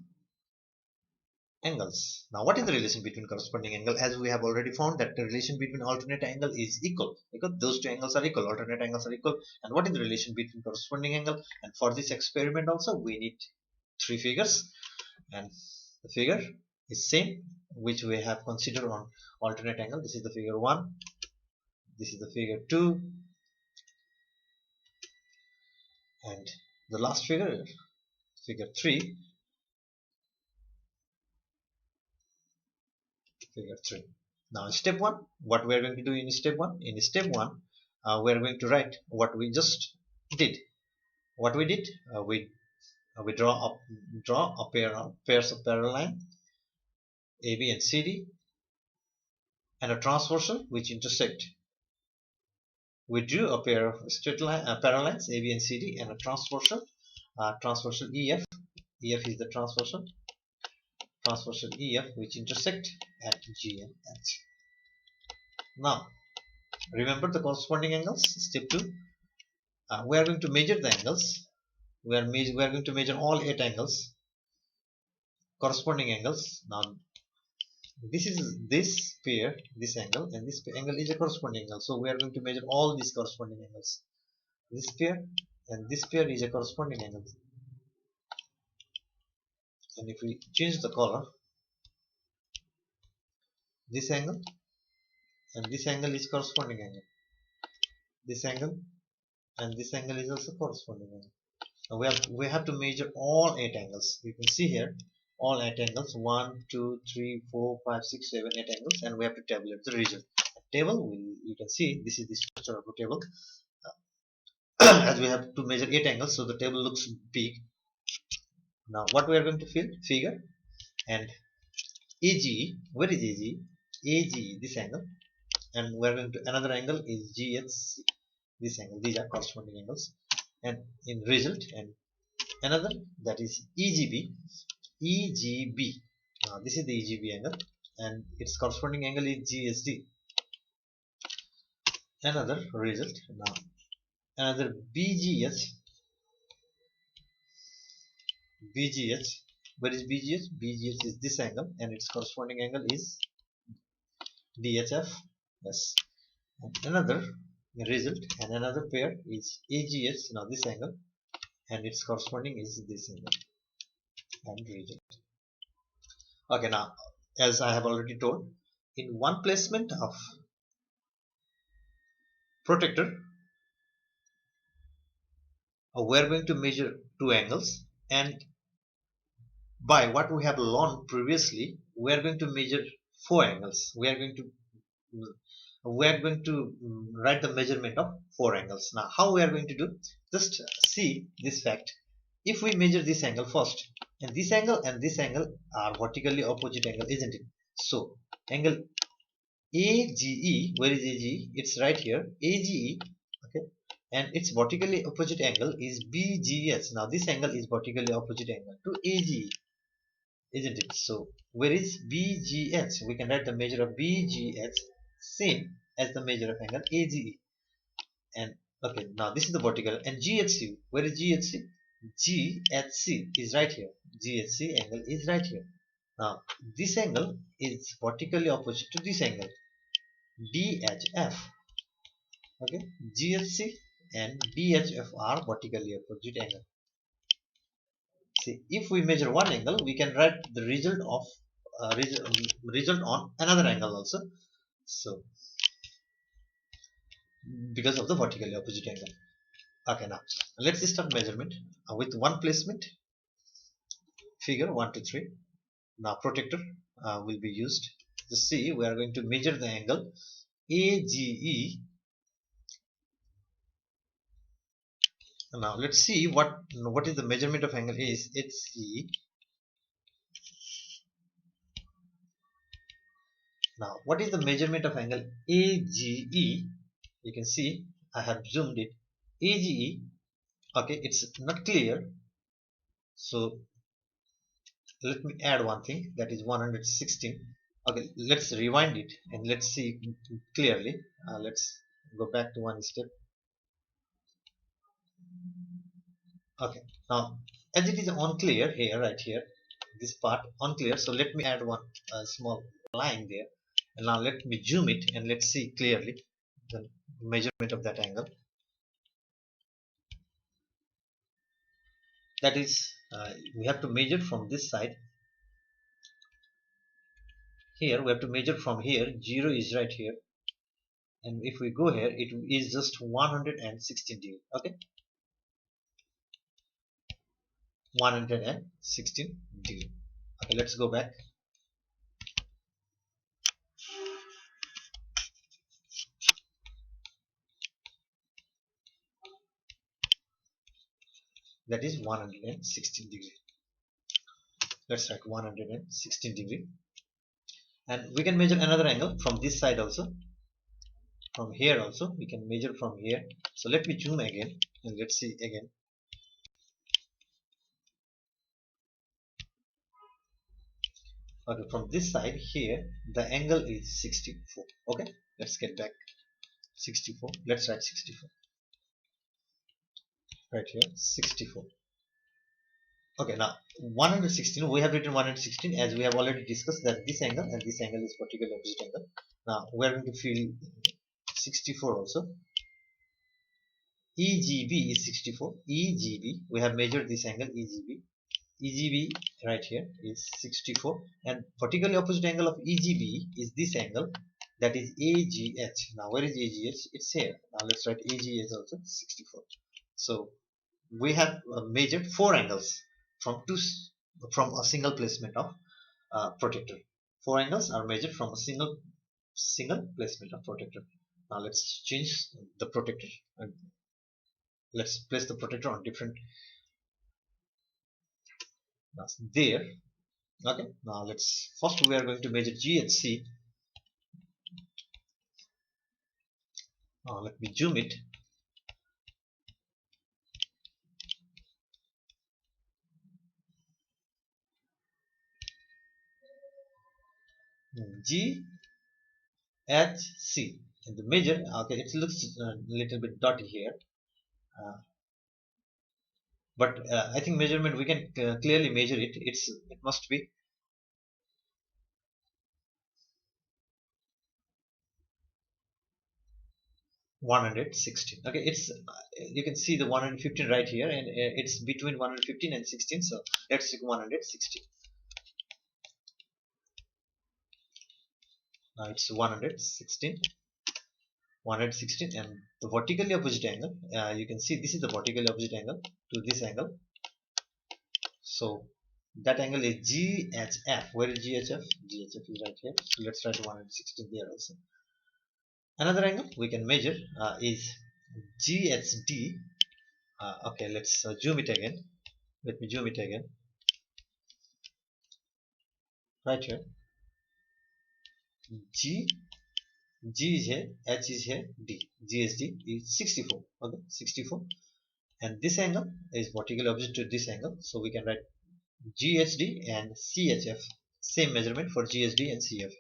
angles. Now what is the relation between corresponding angle? As we have already found that the relation between alternate angle is equal, because those two angles are equal, alternate angles are equal. And what is the relation between corresponding angle? And for this experiment also we need 3 figures, and the figure is same which we have considered on alternate angle. This is the figure 1, this is the figure 2, and the last figure 3, figure 3. Now step 1, what we are going to do in step 1? In step 1 we are going to write what we just did. What we did, we draw a pairs of parallel line AB and CD, and a transversal which intersect. We drew a pair of straight line parallel lines AB and CD, and a transversal EF. EF is the transversal EF which intersect at G and H. Now remember the corresponding angles. Step 2, we are going to measure the angles. We are going to measure all 8 angles, corresponding angles. Now this is this pair, this angle, and this angle is a corresponding angle. So we are going to measure all these corresponding angles. This pair and this pair is a corresponding angle. And if we change the color, this angle and this angle is corresponding angle. This angle and this angle is also corresponding angle. Now we have to measure all 8 angles. You can see here all 8 angles, 1, 2, 3, 4, 5, 6, 7, 8 angles, and we have to tabulate the result. Table, you can see this is the structure of the table. As we have to measure 8 angles, so the table looks big. Now what we are going to figure, and AG, where is AG? AG, this angle, and we are going to another angle is GHC, this angle. These are corresponding angles, and in result, and another that is EGB. This is the EGB angle, and its corresponding angle is GSD. Another result. Now another BGH. Where is BGH? BGH is this angle, and its corresponding angle is DHF. Yes. And another result and another pair is AGH. Now this angle and its corresponding is this angle and result. Okay, now as I have already told, in one placement of protector, we are going to measure two angles, and by what we have learned previously, we are going to measure four angles. We are going to write the measurement of four angles. Now, how we are going to do? Just see this fact. If we measure this angle first, and this angle are vertically opposite angle, isn't it? So, angle AGE, where is AGE? It's right here, AGE, okay, and its vertically opposite angle is BGH. Now, this angle is vertically opposite angle to AGE, isn't it? So, where is BGH? We can write the measure of BGH same as the measure of angle AGE. And okay, now this is the vertical and GHC. Where is GHC? GHC is right here. GHC angle is right here. Now this angle is vertically opposite to this angle DHF. Okay, GHC and DHF are vertically opposite angle. See, if we measure one angle, we can write the result on another angle also. So because of the vertically opposite angle. Okay, now let's start measurement with one placement. Figure 1 to 3. Now protector will be used. Just see, we are going to measure the angle AGE. Now let's see what is the measurement of angle is HE. Now what is the measurement of angle AGE? You can see I have zoomed it. AGE. Okay, it's not clear. So let me add one thing, that is 116. Okay, let's rewind it and let's see clearly. Let's go back to one step. Okay, now as it is unclear here, right here, this part unclear, so let me add one small line there, and now let me zoom it and let's see clearly the measurement of that angle. That is, we have to measure from this side. Here we have to measure from here. 0 is right here, and if we go here, it is just 116 degree. Okay, 116 degree. Okay, let's go back. That is 116 degree. Let's write 116 degree, and we can measure another angle from this side also. From here also we can measure from here. So let me zoom again and let's see again. Okay, from this side here the angle is 64. Okay, let's get back. 64. Let's write 64 right here. 64. Okay, now 116, we have written 116 as we have already discussed that this angle and this angle is vertically opposite angle. Now we are going to fill 64 also. EGB is 64. EGB, we have measured this angle EGB. EGB right here is 64, and vertically opposite angle of EGB is this angle, that is AGH. Now where is AGH? It's here. Now let's write AGH also 64. So we have measured four angles from a single placement of protector. Four angles are measured from a single placement of protector. Now let's change the protector and let's place the protector on different. That's there. Okay, now let's first we are going to measure GHC. Let me zoom it. GHC and the measure. Okay, it looks a little bit dotty here, but I think measurement we can clearly measure it. It must be 116. Okay, it's you can see the 115 right here, and it's between 115 and 16. So let's take 116. Now it's 116, 116, and the vertically opposite angle. You can see this is the vertically opposite angle to this angle. So that angle is GHF. Where is GHF? GHF is right here. So let's write 116 there also. Another angle we can measure is GHD. Okay, let's zoom it again. Let me zoom it again. Right here. G G is here, H is here, D. GHD is 64. Okay, 64. And this angle is vertically opposite to this angle. So we can write GHD and CHF. Same measurement for GHD and CHF.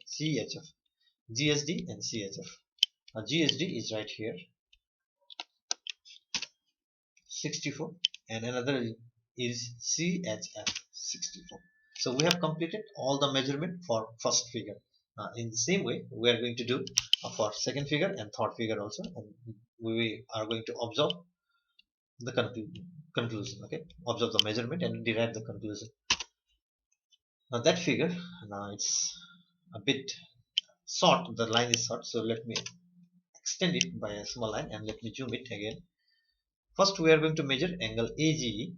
GHD and CHF. Now GHD is right here, 64, and another is CHF, 64. So we have completed all the measurement for first figure. In the same way, we are going to do for second figure and third figure also, and we are going to observe the conclusion. Okay, observe the measurement and derive the conclusion. Now that figure, now it's a bit short. The line is short, so let me extend it by a small line and let me zoom it again. First, we are going to measure angle AGE.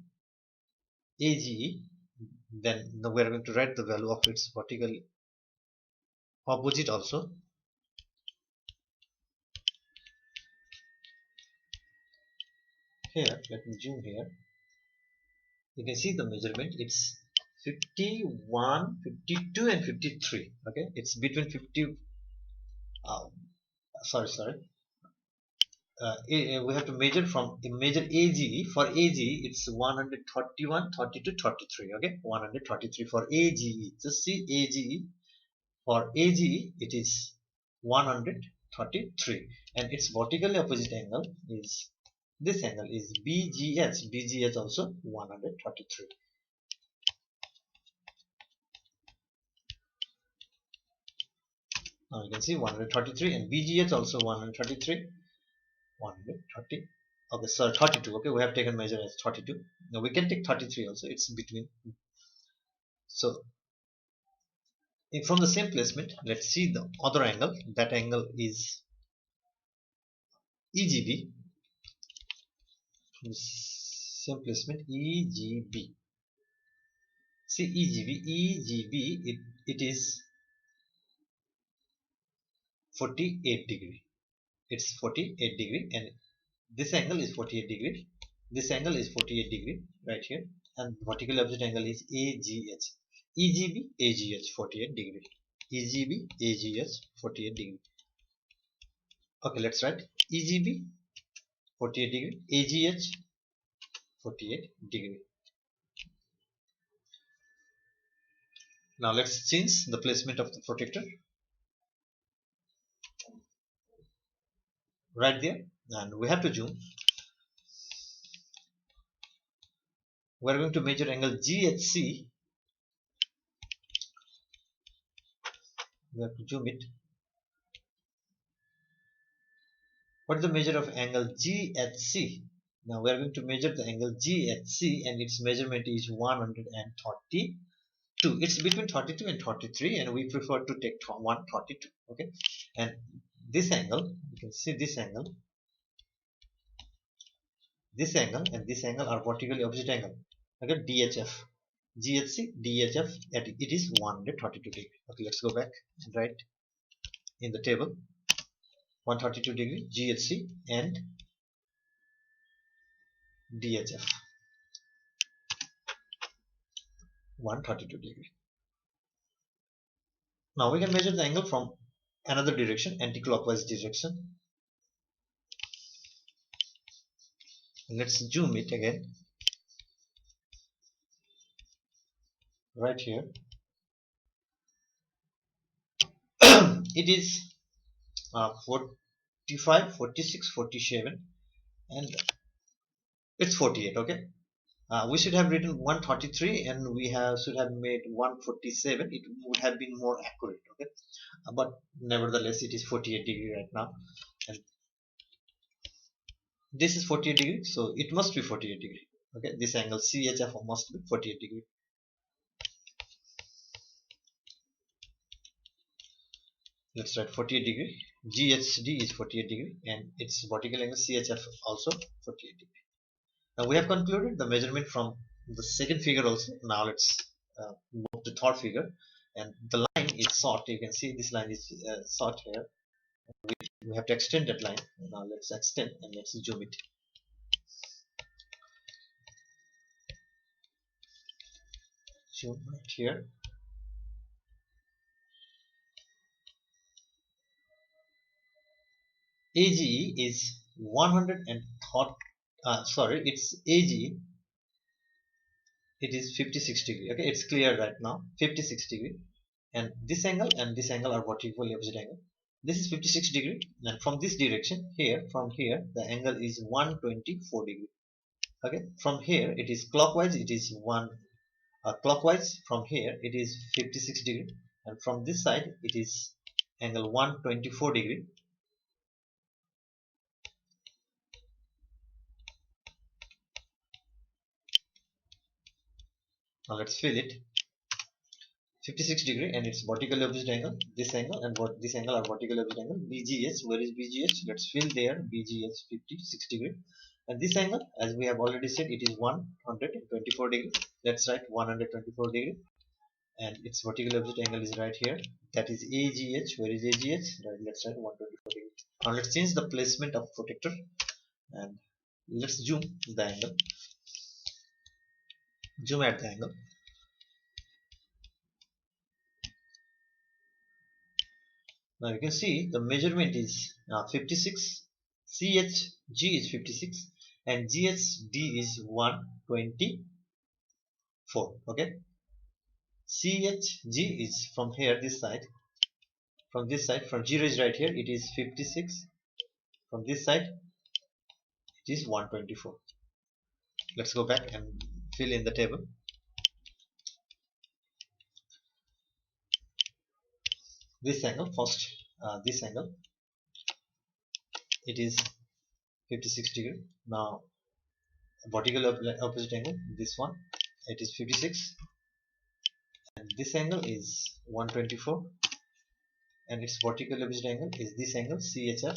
Then we are going to write the value of its vertical opposite also. Here, let me zoom here. You can see the measurement. It's 51, 52, and 53. Okay, it's between 50. Uh, sorry. We have to measure from measure AGE. For AGE, it's 131, 32, 33. Okay, 133 for AGE. Just see AGE. For AGE, it is 133, and its vertically opposite angle is this angle is BGH. BGH also 133. Now you can see 133 and BGH also 133. 130. Okay, sorry, 32. Okay, we have taken measure as 32. Now we can take 33 also. It's between. So from the same placement, let's see the other angle. That angle is EGB. From the same placement, EGB. See EGB, it is 48 degree. It's 48 degree, and this angle is 48 degree. This angle is 48 degree right here, and vertical opposite angle is AGH. EGB, AGH 48 degree. EGB, AGH 48 degree. Okay, let's write EGB 48 degree, AGH 48 degree. Now let's change the placement of the protector. Right there, and we have to zoom. We are going to measure angle GHC. We have to zoom it. What is the measure of angle GHC? Now we are going to measure the angle GHC, and its measurement is 132. It's between 32 and 33, and we prefer to take 132. Okay, and this angle, you can see this angle, and this angle are vertically opposite angle. Okay, DHF, GHC, DHF, it is 132 degree. Okay, let's go back and write in the table 132 degree GHC and DHF 132 degree. Now we can measure the angle from another direction, anti-clockwise direction. Let's zoom it again. Right here. It is 45, 46, 47, and it's 48. Okay. We should have written 133, and we should have made 147. It would have been more accurate. Okay, but nevertheless, it is 48 degree right now. And This is 48 degree, so it must be 48 degree. Okay, this angle CHF must be 48 degree. Let's write 48 degree. GHD is 48 degree, and its vertical angle CHF also 48 degree. Now we have concluded the measurement from the second figure also. Now let's move to third figure, and the line is short. You can see this line is short here. We have to extend that line. Now let's extend and let's zoom it. Zoom right here. AGE is 130. Sorry, it's AGE. It is 56 degree. Okay, it's clear right now. 56 degree, and this angle are vertically opposite angle. This is 56 degree, and from this direction here, from here, the angle is 124 degree. Okay, from here it is clockwise. It is clockwise. From here it is 56 degree, and from this side it is angle 124 degree. Now let's fill it. 56 degree, and it's vertical opposite angle. This angle and this angle are vertical opposite angle. BGH, where is BGH? Let's fill there. BGH 56 degree, and this angle, as we have already said, it is 124 degree. Let's write 124 degree, and its vertical opposite angle is right here. That is AGH. Where is AGH? Right, let's write 124 degree. Now let's change the placement of protector, and let's zoom the angle. Zoom at the angle. Now you can see the measurement is 56, CHG is 56, and GHD is 124. Okay, CHG is from here, this side, from this side, from 0 is right here, it is 56. From this side, it is 124. Let's go back and fill in the table. This angle first, this angle, it is 56 degree. Now vertical opposite angle, this one, it is 56, and this angle is 124, and its vertical opposite angle is this angle CHF,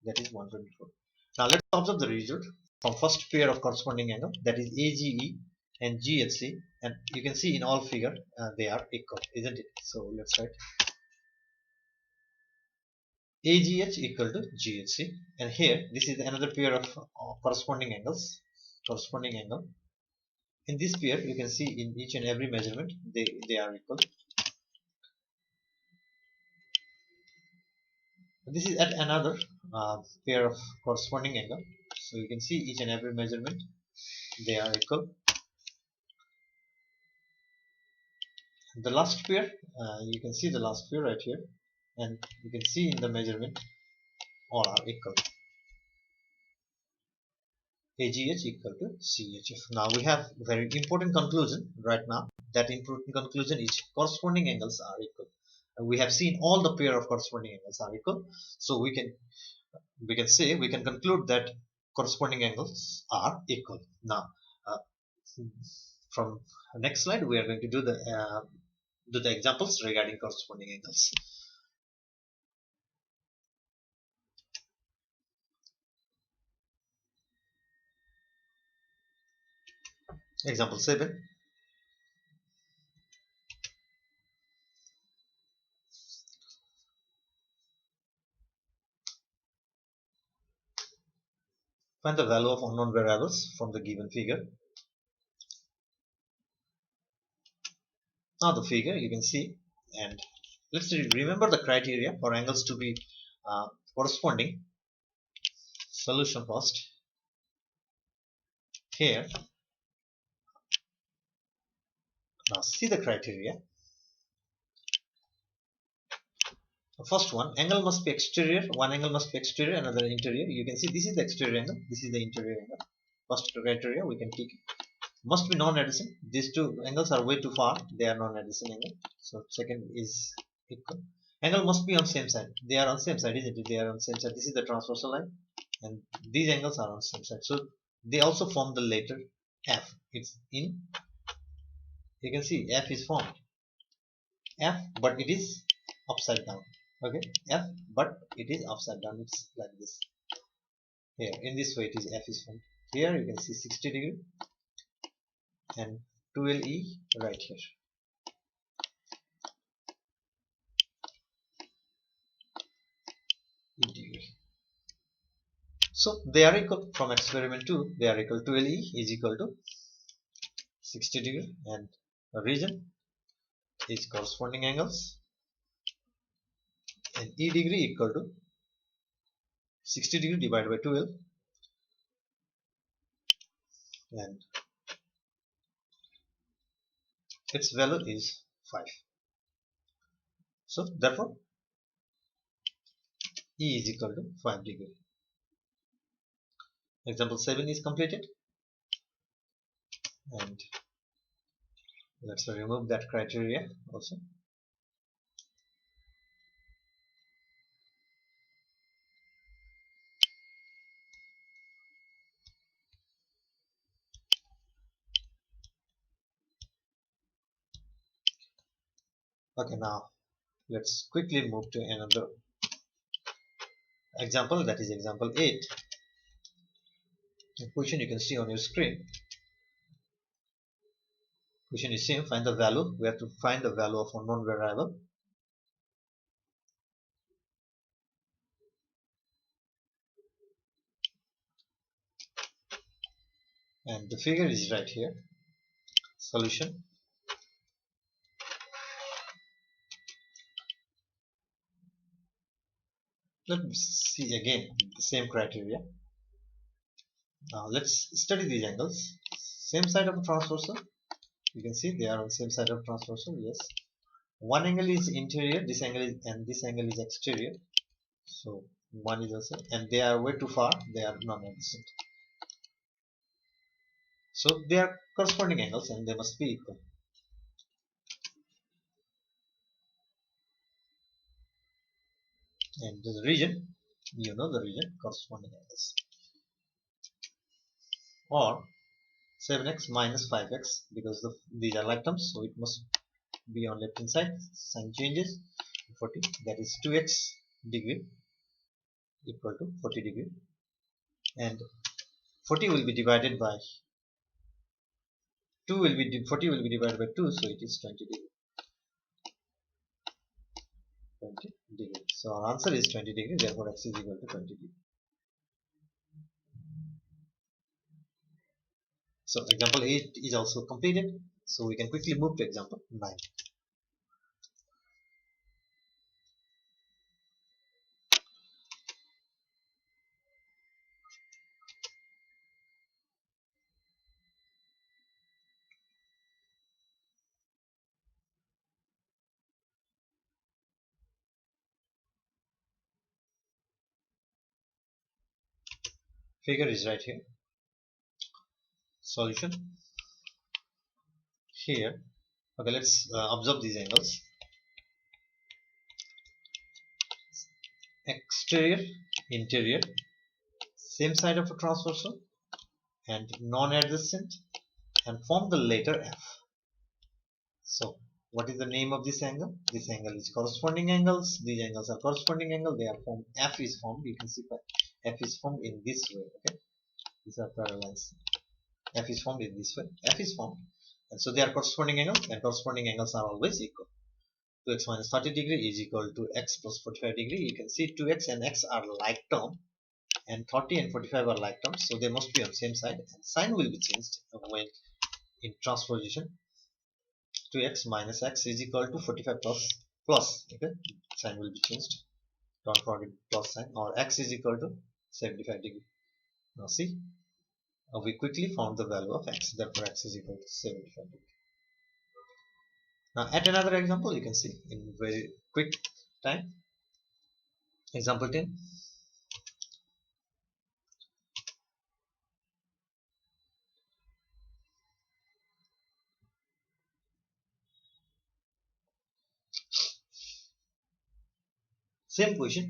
that is 124. Now let's observe the result from first pair of corresponding angle, that is AGE and GHC, and you can see in all figure they are equal, isn't it? So let's write AGH equal to GHC, and here this is another pair of corresponding angles. Corresponding angle, in this pair you can see in each and every measurement they are equal. This is at another pair of corresponding angle, so you can see each and every measurement they are equal. The last pair, you can see the last pair right here, and you can see in the measurement all are equal. AGH equal to CHF. Now we have very important conclusion right now. That important conclusion is corresponding angles are equal. We have seen all the pair of corresponding angles are equal, so we can say, we can conclude that corresponding angles are equal. Now from next slide we are going to do the examples regarding corresponding angles. Example 7. Find the value of unknown variables from the given figure. Now the figure you can see, and let's remember the criteria for angles to be corresponding. Solution first. Here, now see the criteria. The first one, angle must be exterior. One angle must be exterior, another interior. You can see this is the exterior angle, this is the interior angle. First criteria we can take. Must be non-adjacent. These two angles are way too far, they are non-adjacent angle. So second is equal. Angle must be on same side. They are on same side, isn't it? They are on same side. This is the transversal line. and these angles are on same side, so they also form the letter F. It's in, you can see F is formed, F, but it is upside down. Okay, F, but it is upside down. It's like this. Here, in this way, it is F is formed. Here you can see 60 degree and 12E right here. E degree. So they are equal from experiment 2. They are equal. 12E is equal to 60 degree, and the region is corresponding angles, and E degree equal to 60 degree divided by 12, and its value is 5. So therefore E is equal to 5 degree. Example 7 is completed, and let's remove that criteria also. Okay, now let's quickly move to another example, that is example 8. The question you can see on your screen. Question is same, find the value. We have to find the value of unknown variable. And the figure is right here. Solution. Let's see again the same criteria. Now let's study these angles. Same side of the transversal. You can see they are on same side of transversal. Yes. One angle is interior, this angle is, and this angle is exterior. So one is also, and they are way too far. They are non-adjacent. So they are corresponding angles, and they must be equal. And the region, you know the region, corresponding angles. Or 7x minus 5x, because these are like terms, so it must be on left hand side. Sign changes. 40, that is 2x degree equal to 40 degree, and 40 will be divided by 2 will be 40 will be divided by 2, so it is 20 degree. 20 degree. So our answer is 20 degree. Therefore, x is equal to 20 degree. So example 8 is also completed. So we can quickly move to example 9. Figure is right here. Solution here. Okay, let's observe these angles. Exterior, interior, same side of a transversal, and non-adjacent, and form the letter F. So what is the name of this angle? This angle is corresponding angles. These angles are corresponding angle. They are formed. F is formed. You can see F is formed in this way. Okay, these are parallel lines. F is formed in this way. F is formed, and so they are corresponding angles, and corresponding angles are always equal. 2x minus 30 degree is equal to x plus 45 degree. You can see 2x and x are like term, and 30 and 45 are like terms, so they must be on same side, and sign will be changed when in transposition. 2x minus x is equal to 45 plus. Okay, sign will be changed. Don't forget plus sign, or x is equal to 75 degree. Now see, we quickly found the value of x. Therefore, x is equal to 75 degree. Now, at another example, you can see in very quick time. Example 10. Same question.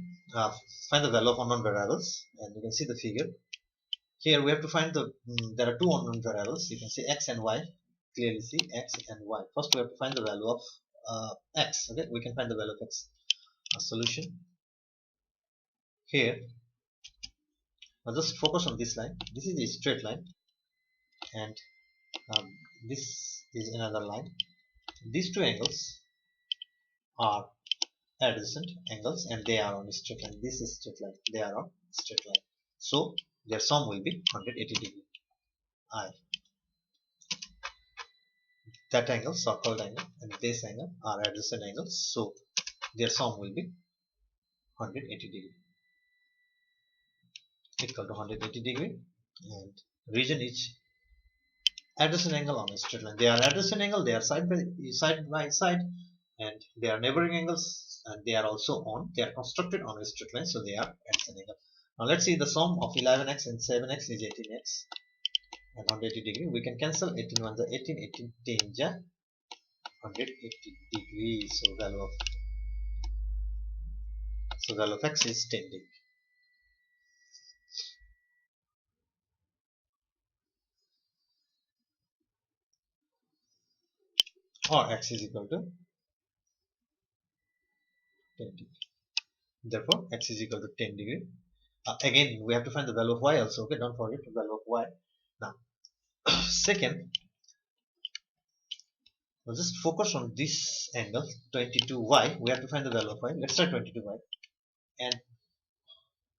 Find the value of unknown variables, and you can see the figure. Here we have to find the there are two unknown variables. You can see x and y. Clearly see x and y. First we have to find the value of x. Okay, we can find the value of x. A solution here. Now just focus on this line. This is a straight line, and um, this is another line. These two angles are adjacent angles, and they are on a straight line. This is straight line. They are on straight line. So their sum will be 180 degree. I. That angle, so-called angle, and this angle are adjacent angles. So their sum will be 180 degree, equal to 180 degree, and region is adjacent angle on a straight line. They are adjacent angle. They are side by side, and they are neighboring angles, and they are also on. They are constructed on a straight line, so they are adjacent angle. Now let's see the sum of 11x and 7x is 18x and 180 degree. We can cancel 18 1 the 18, 18 10 ja 180 degree. So value of x is 10 degree. Or x is equal to 10 degree. Therefore, x is equal to 10 degree. Again, we have to find the value of y also. Okay, don't forget the value of y. Now, second, we'll just focus on this angle 22y. We have to find the value of y. Let's try 22y. And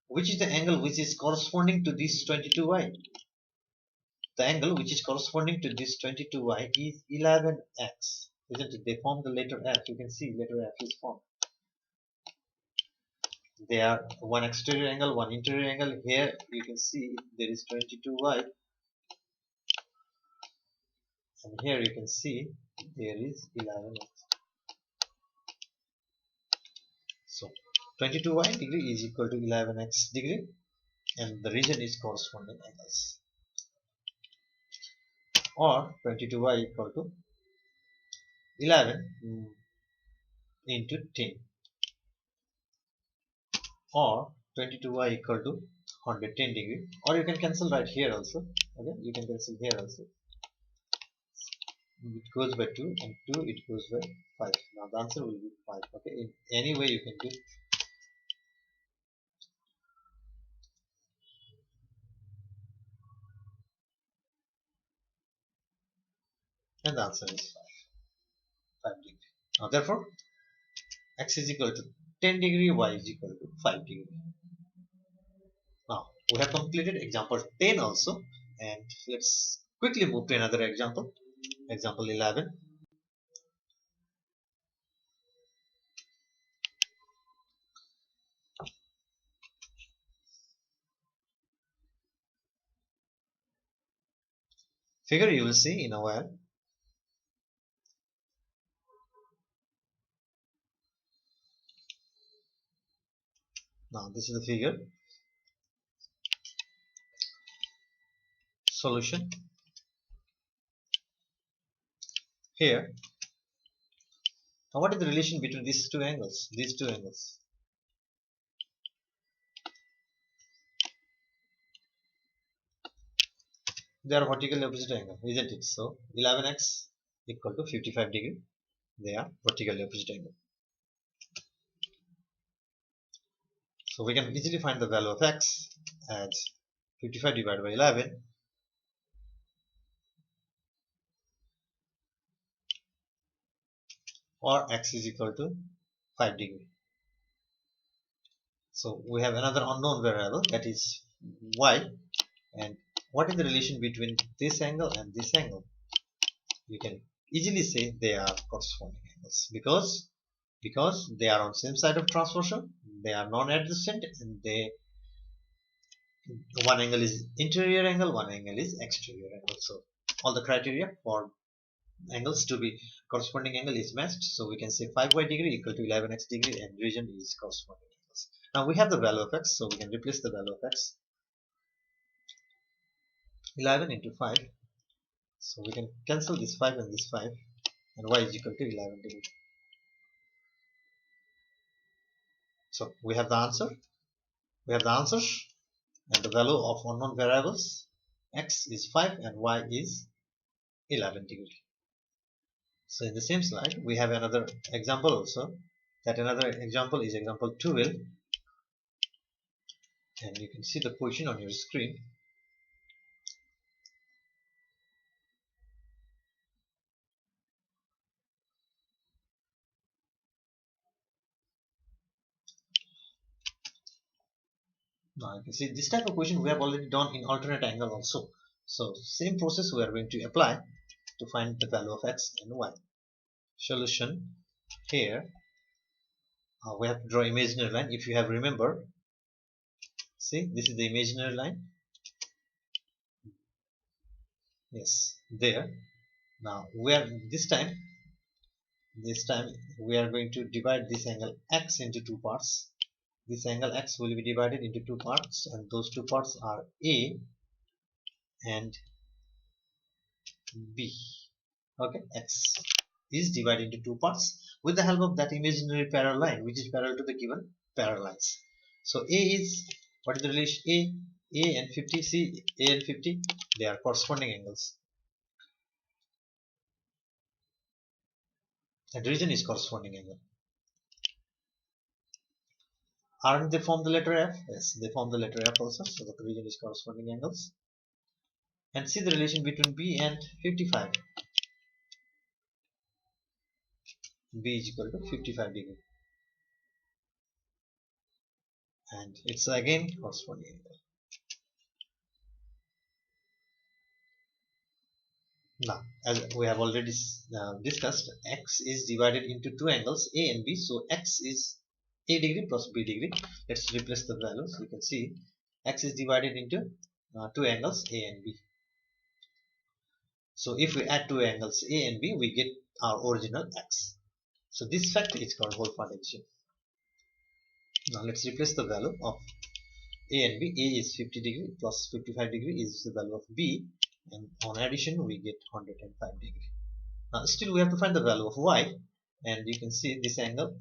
which is the angle which is corresponding to this 22y? The angle which is corresponding to this 22y is 11x. Isn't it? They form the letter f. You can see letter f is formed. They are one exterior angle, one interior angle. Here you can see there is 22y, and here you can see there is 11x. So 22y degree is equal to 11x degree, and the region is corresponding angles. Or 22y equal to 11 into 10, or 22y equal to 110 degree, or you can cancel right here also. Okay, you can cancel here also. It goes by 2, and 2 it goes by 5. Now the answer will be 5. Okay, in any way you can do. And the answer is 5 degree. Now therefore x is equal to 10 degree, y is equal to 5 degree. Now we have completed example 10 also, and let's quickly move to another example. Example 11. Figure you will see in a while. Now this is the figure. Solution. Here. Now what is the relation between these two angles? These two angles. They are vertically opposite angle, isn't it? So 11x equal to 55 degree. They are vertically opposite angle. So we can easily find the value of x as 55 divided by 11, or x is equal to 5 degree. So we have another unknown variable, that is y, and what is the relation between this angle and this angle? You can easily say they are corresponding angles because they are on same side of transversal, they are non-adjacent, and one angle is interior angle, one angle is exterior angle. So all the criteria for angles to be corresponding angle is matched. So we can say 5y degree equal to 11x degree, and region is corresponding angles. Now we have the value of x, so we can replace the value of x. 11 into 5. So we can cancel this 5 and this 5, and y is equal to 11 degree. So we have the answer. We have the answers and the value of unknown variables. X is 5 and Y is 11 degree. So in the same slide, we have another example also. That another example is example 12, and you can see the question on your screen. Now you can see this type of question we have already done in alternate angle also. So same process we are going to apply to find the value of x and y. Solution here. We have to draw imaginary line. If you have remember, see this is the imaginary line. Yes, there. Now we are this time we are going to divide this angle x into two parts. This angle x will be divided into two parts, and those two parts are A and B. Okay, x is divided into two parts with the help of that imaginary parallel line which is parallel to the given parallel lines. So A is, what is the relation? A and 50, see A and 50, they are corresponding angles, and region is corresponding angle. Aren't they form the letter F? Yes, they form the letter F also, so the region is corresponding angles. And see the relation between B and 55. B is equal to 55 degree, and it's again corresponding angle. Now, as we have already discussed, x is divided into two angles A and B, so x is A degree plus B degree. Let's replace the values. You can see x is divided into two angles A and B. So if we add two angles A and B, we get our original x. So this fact is called whole part addition. Now let's replace the value of A and B. A is 50 degree plus 55 degree is the value of B, and on addition we get 105 degree. Now still we have to find the value of y, and you can see this angle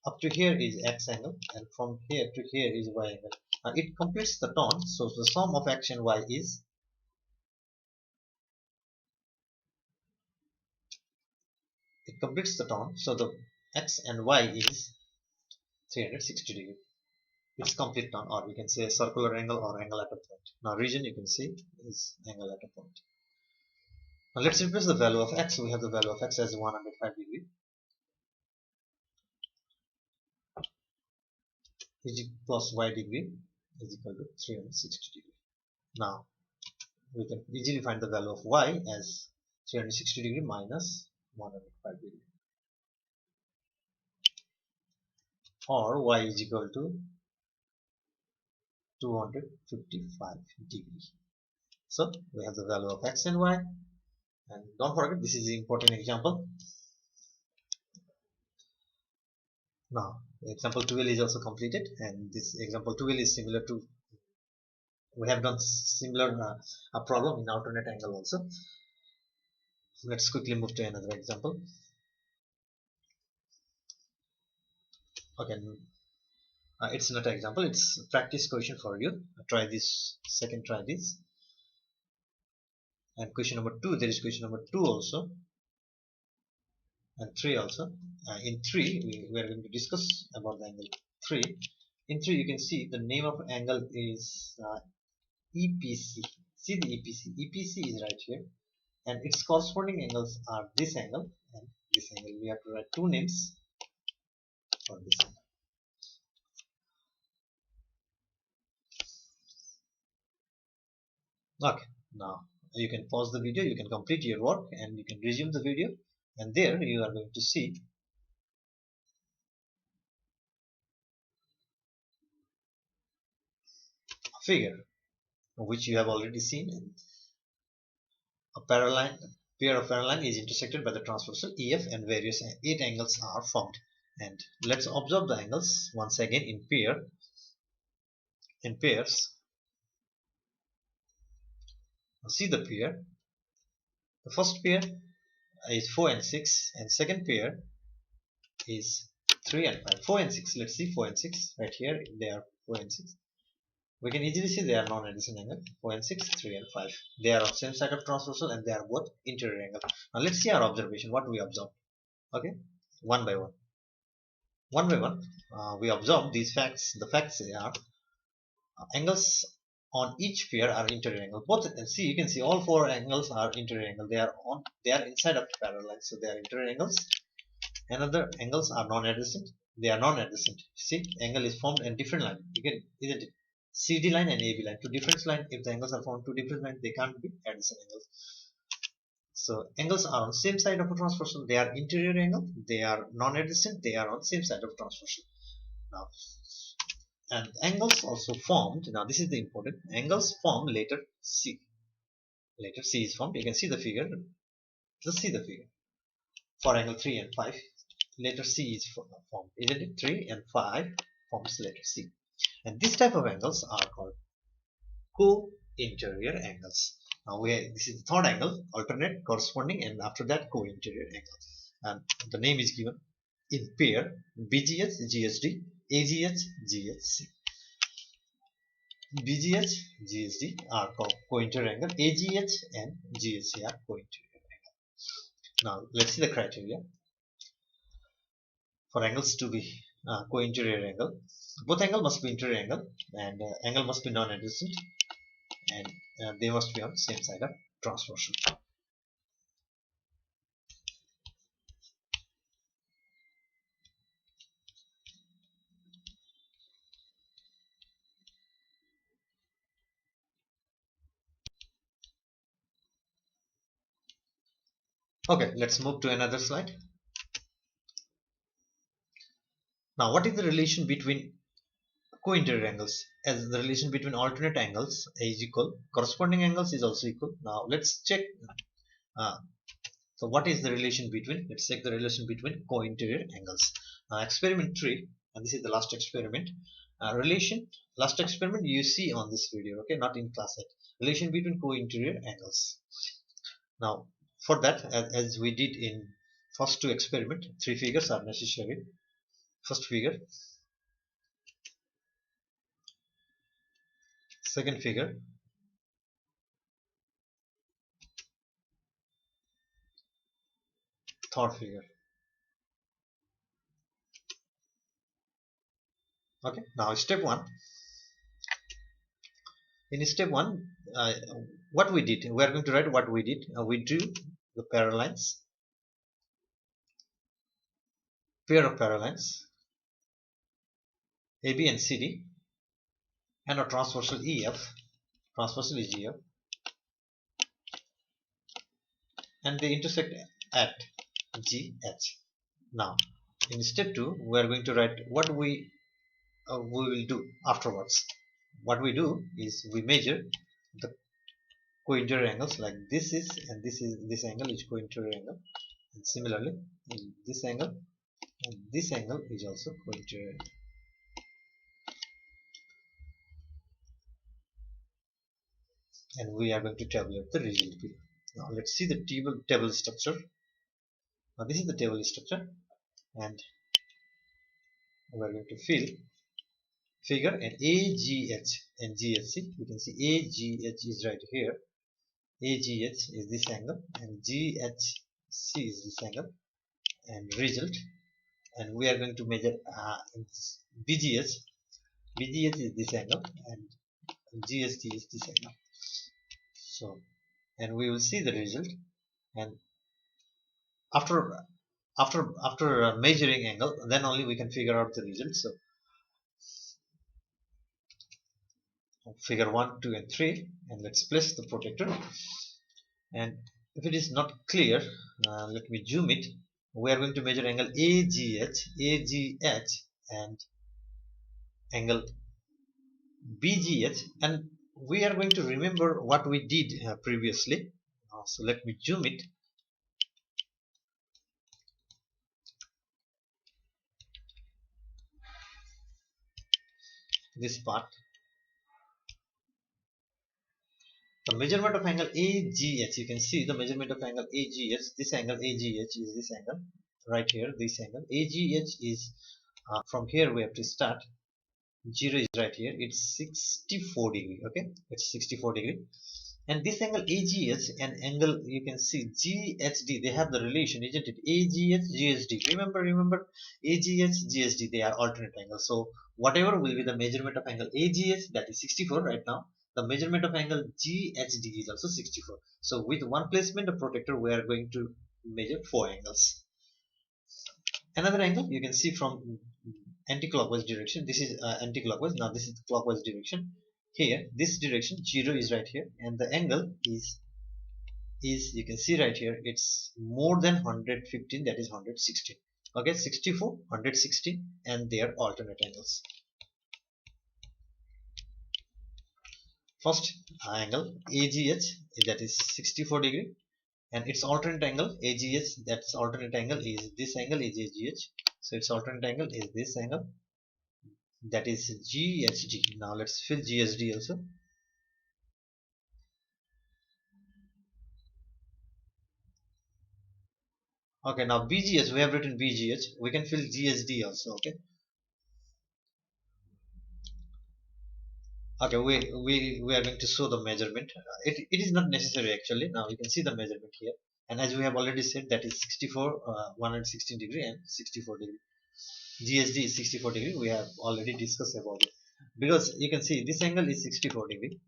up to here is x angle, and from here to here is y angle. Now it completes the tone, so the sum of x and y is it completes the tone, so the x and y is 360 degree. It's complete tone, or we can say a circular angle or angle at a point. Now region you can see is angle at a point. Now let's replace the value of x. We have the value of x as 105 degree plus y degree is equal to 360 degree. Now we can easily find the value of y as 360 degree minus 105 degree, or y is equal to 255 degree. So we have the value of x and y, and don't forget this is an important example. Now example 12 is also completed, and this example 12 is similar to, we have done similar problem in alternate angle also. So let's quickly move to another example. Okay, it's not an example, it's a practice question for you. Try this, try this. And question number 2, there is question number 2 also, and 3 also. In 3 we are going to discuss about the angle 3. In 3 you can see the name of angle is EPC. See the EPC. EPC is right here, and its corresponding angles are this angle and this angle. We have to write two names for this angle. Okay, now you can pause the video, you can complete your work, and you can resume the video, and there you are going to see a figure which you have already seen. A pair of parallel line is intersected by the transversal EF, and various 8 angles are formed. And let's observe the angles once again in pairs. See the pair. The first pair is 4 and 6, and second pair is 3 and 5. 4 and 6. Let's see 4 and 6. Right here, they are 4 and 6. We can easily see they are non-adjacent angle. 4 and 6, 3 and 5. They are on same side of transversal and they are both interior angle. Now let's see our observation, what we observed. Okay, one by one. One by one, we observe these facts. The facts are angles on each pair are interior angle. Both see, you can see all four angles are interior angle. They are inside of the parallel line, so they are interior angles. Another angles are non-adjacent. They are non-adjacent. See, angle is formed in different line. You can, isn't it? CD line and AB line, two different lines. If the angles are formed two different lines, they can't be adjacent angles. So angles are on same side of a transversal. They are interior angle. They are non-adjacent. They are on same side of transversal. Now, and angles also formed. Now this is the important. Angles form later C. Later C is formed. You can see the figure. Just see the figure. For angle 3 and 5, letter C is formed, isn't it? 3 and 5 forms letter C. And this type of angles are called co-interior angles. Now this is the third angle, alternate, corresponding, and after that co-interior angle. And the name is given in pair BGH, GHD, AGH, GHC. BGH, GHD are co-interior angle, AGH and GHC are co-interior angle. Now let's see the criteria. For angles to be co-interior angle, both angle must be interior angle, and angle must be non-adjacent, and they must be on same side of transversal. Okay, let's move to another slide. Now, what is the relation between co-interior angles? As the relation between alternate angles is equal, corresponding angles is also equal. Now, let's check. So, what is the relation between? Let's check the relation between co-interior angles. Experiment 3, and this is the last experiment. Last experiment you see on this video, okay, not in class 8. Relation between co-interior angles. Now, for that, as we did in first two experiment, three figures are necessary. First figure, second figure, third figure. Okay, now step 1. In step 1, what we did, we are going to write what we did. We drew the parallel lines, pair of parallel lines, AB and CD, and a transversal EF, transversal is EF, and they intersect at GH. Now, in step 2, we are going to write what we will do afterwards. What we do is we measure the co-interior angles, like this is, and this angle is co-interior angle, and similarly in this angle and this angle is also co-interior angle. And we are going to tabulate the result below. Now let's see the table structure. Now this is the table structure, and we are going to figure an AGH and GHC. We can see AGH is right here. AGH is this angle, and GHC is this angle, and result. And we are going to measure BGH. BGH is this angle, and GHD is this angle. So, and we will see the result. And after measuring angle, then only we can figure out the result. So, figure 1, 2, and 3, and let's place the protector. And if it is not clear, let me zoom it. We are going to measure angle AGH, and angle BGH, and we are going to remember what we did previously. So let me zoom it. This part. The measurement of angle AGH, you can see the measurement of angle AGH. This angle AGH is this angle. right here, this angle AGH is from here we have to start. 0 is right here, it's 64 degree. Okay, it's 64 degree. And this angle AGH and angle you can see GHD, they have the relation, isn't it? AGH GHD, remember AGH GHD, they are alternate angles. So whatever will be the measurement of angle AGH, that is 64 right now, the measurement of angle GHD is also 64. So with one placement of protector we are going to measure 4 angles. Another angle you can see from anti-clockwise direction. This is anti-clockwise. Now this is clockwise direction. Here, this direction 0 is right here, and the angle is you can see right here. It's more than 115. That is 116. Okay, 64, 116, and they are alternate angles. First angle AGH, that is 64 degree, and its alternate angle AGH, that's alternate angle is this angle is AGH. So its alternate angle is this angle, that is GHD. Now let's fill GHD also. Okay, now BGH, we have written BGH. We can fill GHD also. Okay. Okay, we are going to show the measurement. It is not necessary actually. Now you can see the measurement here. And as we have already said, that is 64, 116 degree and 64 degree. GHD is 64 degree. We have already discussed about it. Because you can see this angle is 64 degree.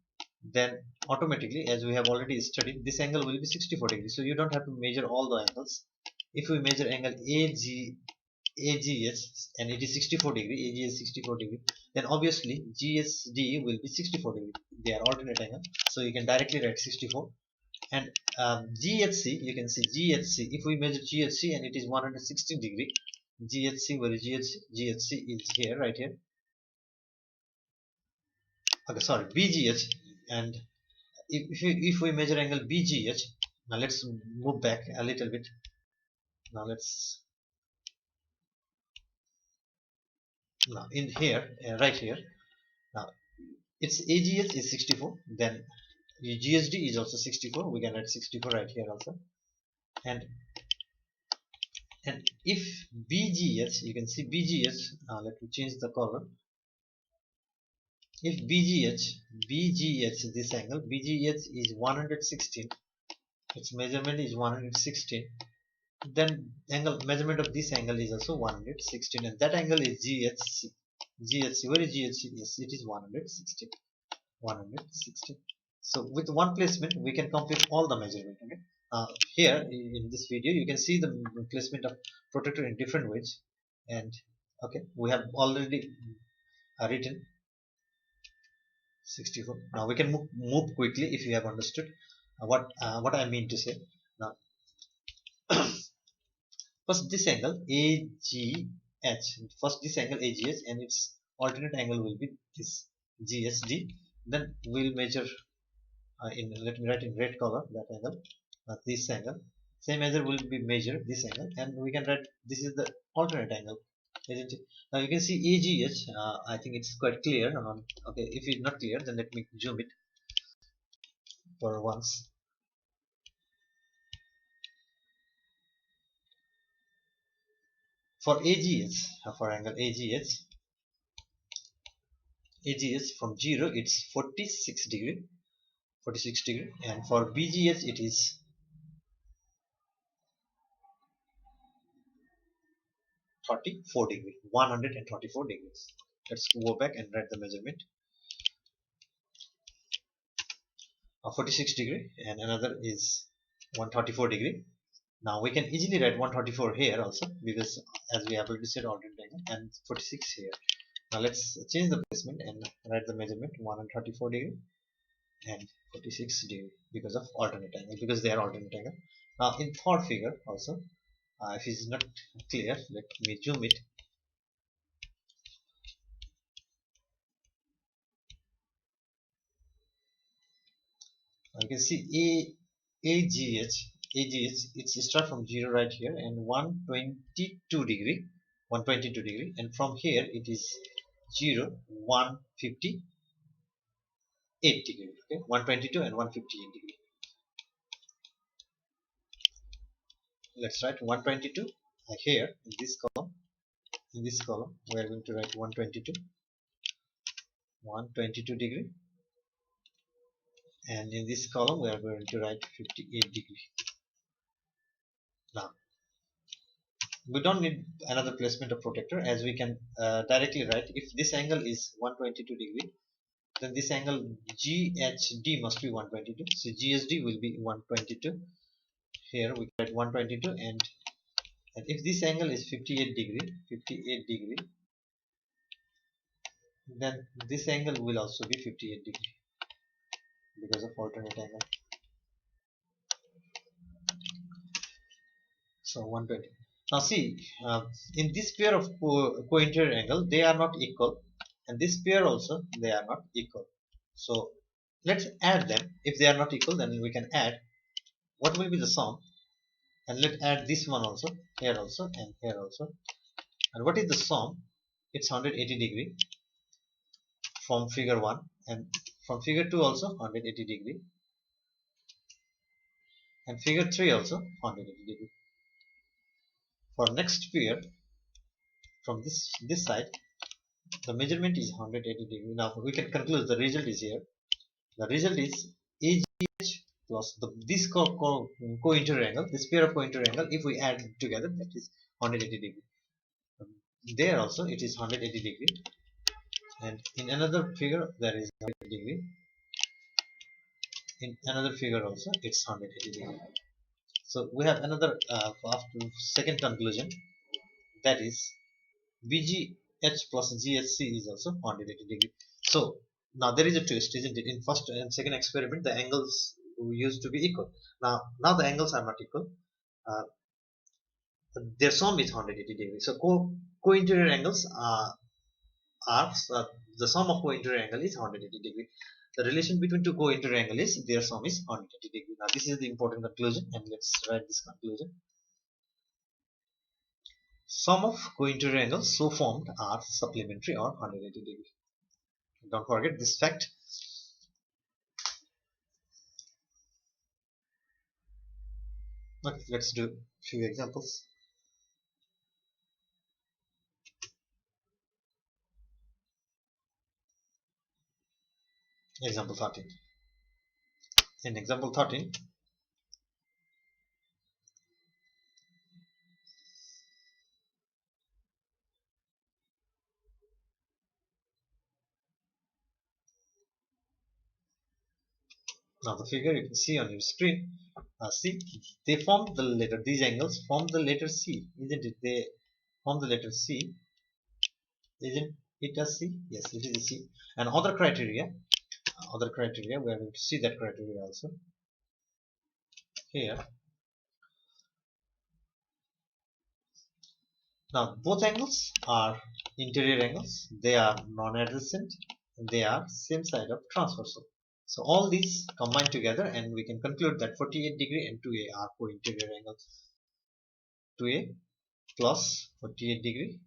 Then automatically, as we have already studied, this angle will be 64 degree. So you don't have to measure all the angles. If we measure angle AGH and it is 64 degree, AG is 64 degree, then obviously GSD will be 64 degree. They are alternate angle, so you can directly write 64. And GHC, you can see GHC. If we measure GHC and it is 116 degree, GHC, where is GHC? GHC is here, right here. Okay, sorry, BGH. And if we measure angle BGH, now let's move back a little bit. Now let's now in here, right here. Now its AGH is 64, then GSD is also 64. We can add 64 right here also. And if BGH, you can see BGH, let me change the color. If BGH, this angle, BGH is 116, its measurement is 116, then angle measurement of this angle is also 116, and that angle is GHC. GHC, where is GHC? Yes, it is 116. 116. So with one placement we can complete all the measurement. Okay. Here in this video you can see the placement of protector in different ways, and okay, we have already written 64. Now we can move quickly if you have understood what I mean to say. Now first this angle AGH, first this angle AGH and its alternate angle will be this GSD. Then we'll measure let me write in red color that angle, this angle. Same measure will be measured this angle, and we can write this is the alternate angle, isn't it? Now you can see AGH. I think it's quite clear. Okay, if it's not clear, then let me zoom it for once. For AGH, for angle AGH from 0 it's 46 degree, 46 degree, and for BGH it is 34 degree, 134 degrees. Let's go back and write the measurement. 46 degree, and another is 134 degree. Now we can easily write 134 here also, because as we have already said alternate angle, and 46 here. Now let's change the placement and write the measurement 134 degree and 46 degree because of alternate angle, because they are alternate angle. Now in third figure also, if it's not clear, let me zoom it. You can see AGH, it's start from 0 right here and 122 degree, 122 degree, and from here it is 0, 158 degree. Okay, 122 and 158 degree. Let's write 122 here in this column we are going to write 122 degree, and in this column we are going to write 58 degree. Now we don't need another placement of protector, as we can directly write if this angle is 122 degree, then this angle GHD must be 122. So GHD will be 122. Here we write 122, and if this angle is 58 degree, then this angle will also be 58 degree because of alternate angle. So 120. Now see, in this pair of co-interior angle, they are not equal, and this pair also they are not equal. So let's add them. If they are not equal, then we can add. What will be the sum? And let's add this one also, here also, and here also. And what is the sum? It's 180 degree from figure 1, and from figure 2 also 180 degree, and figure 3 also 180 degree. For next pair, from this side, the measurement is 180 degree. Now we can conclude the result is here. The result is AGH plus this co-interior angle, this pair of co-interior angle, if we add together, that is 180 degree. There also it is 180 degree, and in another figure there is 180 degree. In another figure also it's 180 degree. So we have another second conclusion, that is BGH plus GHC is also 180 degree. So now there is a twist, isn't it? In first and second experiment, the angles used to be equal. Now the angles are not equal. Their sum is 180 degree. So co-interior angles are the sum of co-interior angle is 180 degree. The relation between two co-interior angles is their sum is 180 degree. Now this is the important conclusion, and let's write this conclusion. Sum of co-interior angles so formed are supplementary or 180 degree. Don't forget this fact. Okay, let's do a few examples. Example 13. In example 13, now the figure you can see on your screen. See, they form the letter. These angles form the letter C, isn't it? They form the letter C, isn't it? A C? Yes, it is a C. And other criteria, we are going to see that criteria also here. Now both angles are interior angles. They are non-adjacent. They are same side of transversal. So all these combine together, and we can conclude that 48 degree and 2A are co-interior angles. 2A plus 48 degree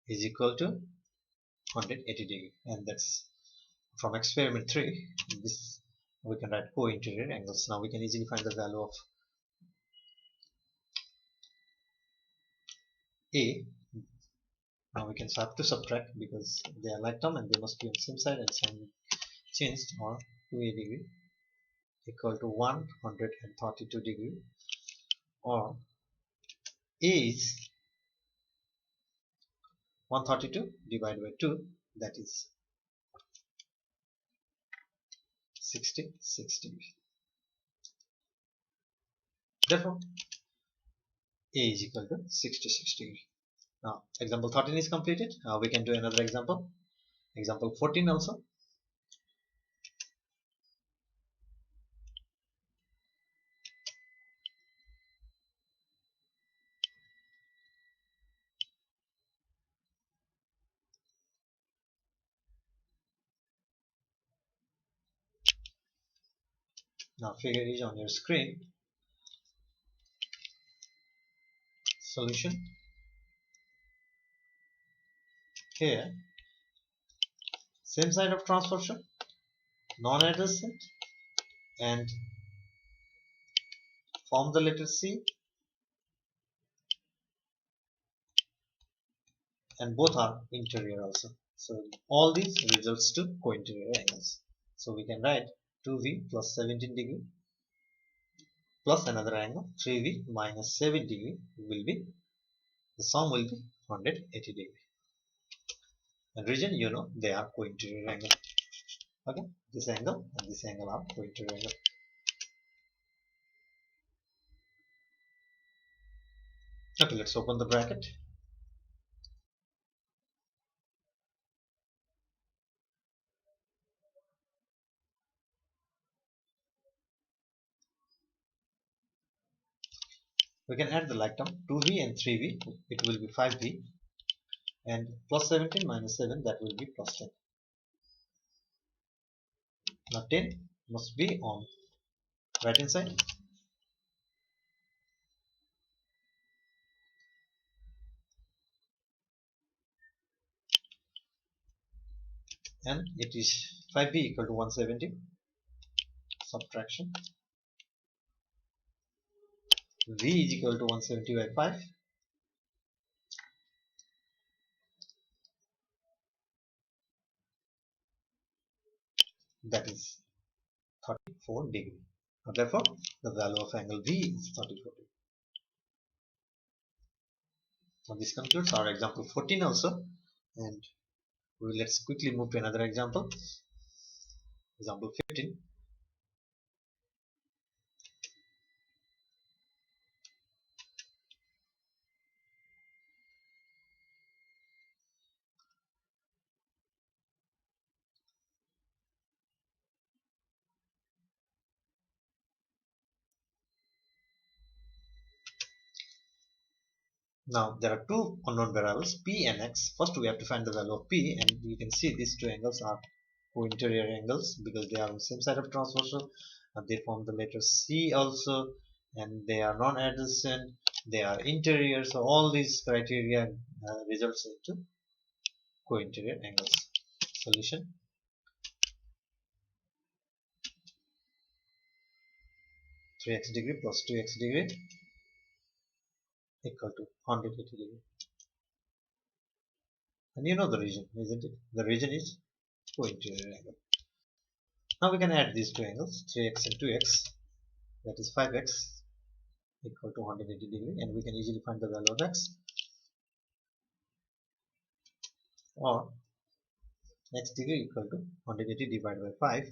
is equal to 180 degree, and that's from experiment 3. This we can write co-interior angles. Now we can easily find the value of A. Now we can have to subtract because they are like term and they must be on same side and sign changed, or 2A degree equal to 132 degree, or A is 132 divided by 2, that is 66 degree. Therefore A is equal to 66 degree. Now example 13 is completed. We can do another example. Example 14 also. Now figure is on your screen. Solution. Here, same side of transversal, non-adjacent, and form the letter C. and both are interior also. So all these results to co-interior angles. So we can write 2v plus 17 degree plus another angle 3v minus 7 degree will be, the sum will be 180 degree. And region, you know, they are co-interior angle. Okay, this angle and this angle are co-interior angle. Okay, let's open the bracket. We can add the like term 2v and 3v, it will be 5v, and plus 17 minus 7, that will be plus 10. Now 10 must be on right hand side, and it is 5v equal to 170, subtraction v is equal to 170 by 5, that is 34 degree. Therefore, the value of angle V is 34 degree. Now this concludes our example 14 also, and let's quickly move to another example. Example 15. Now there are two unknown variables P and X. First we have to find the value of P, and you can see these two angles are co-interior angles because they are on the same side of transversal, and they form the letter C also, and they are non-adjacent, they are interior. So all these criteria results into co-interior angles. Solution: 3x degree plus 2x degree equal to 180 degree. And you know the region, isn't it? The region is co-interior angle. Now we can add these two angles, 3x and 2x, that is 5x equal to 180 degree, and we can easily find the value of x, or x degree equal to 180 divided by 5,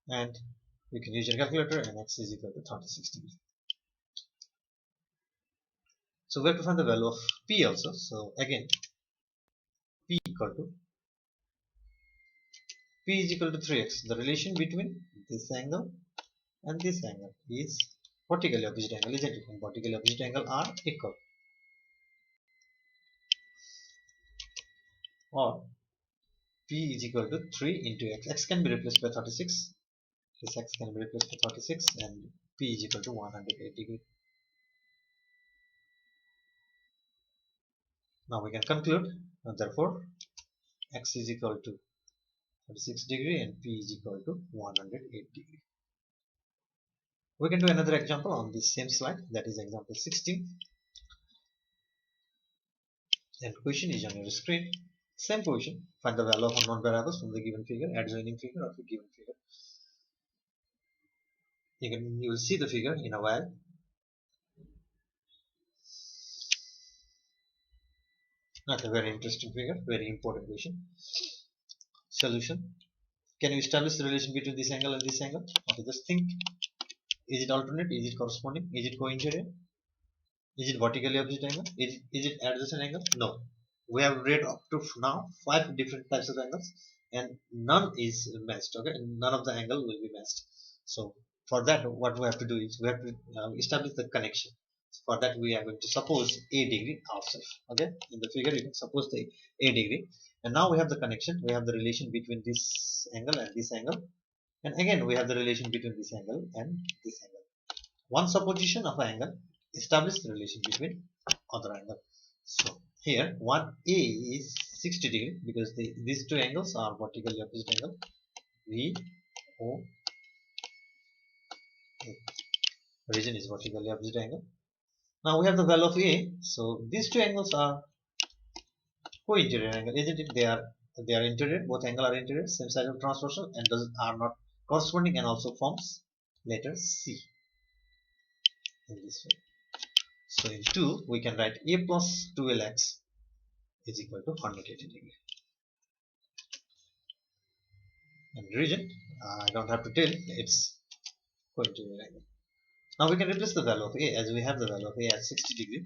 and we can use your calculator, and x is equal to 36 degree. So we have to find the value of p also. So again, p equal to p is equal to 3x. The relation between this angle and this angle is vertically opposite angle, isn't it? And vertically opposite angle are equal. Or p is equal to 3 into x. X can be replaced by 36. This x can be replaced by 36, and p is equal to 108 degree. Now we can conclude, and therefore x is equal to 36 degree and p is equal to 108 degree. We can do another example on this same slide, that is example 16. And question is on your screen. Same question. Find the value of unknown variables from the given figure, add joining figure of the given figure. You will see the figure in a while. Not a very interesting figure, very important question. Solution: can you establish the relation between this angle and this angle? Okay, just think. Is it alternate? Is it corresponding? Is it co-interior? Is it vertically opposite angle? Is it adjacent angle? No. We have read up to now 5 different types of angles, and none is matched. Okay, and none of the angle will be matched. So for that, what we have to do is we have to establish the connection. So for that, we are going to suppose a degree ourselves. Okay, in the figure you can suppose the a degree, and now we have the connection. We have the relation between this angle and this angle, and again we have the relation between this angle and this angle. One supposition of an angle establish the relation between other angle. So here 1a is 60 degree because these two angles are vertically opposite angle. V O A. Region is vertically opposite angle. Now we have the value of A. So these two angles are co-interior angle, isn't it? They are interior. Both angles are interior, same side of transversal, and those are not corresponding, and also forms letter C in this way. So in 2 we can write A plus 12x is equal to 180 degree. And reason, I don't have to tell, it's co-interior angle. Now we can replace the value of A, as we have the value of A at 60 degree.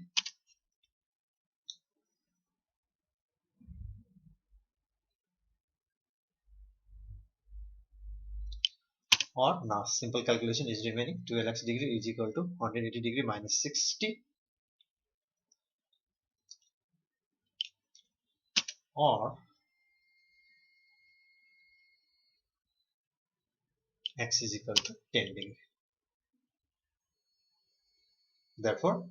Or now simple calculation is remaining. 12x degree is equal to 180 degree minus 60, or x is equal to 10 degree. Therefore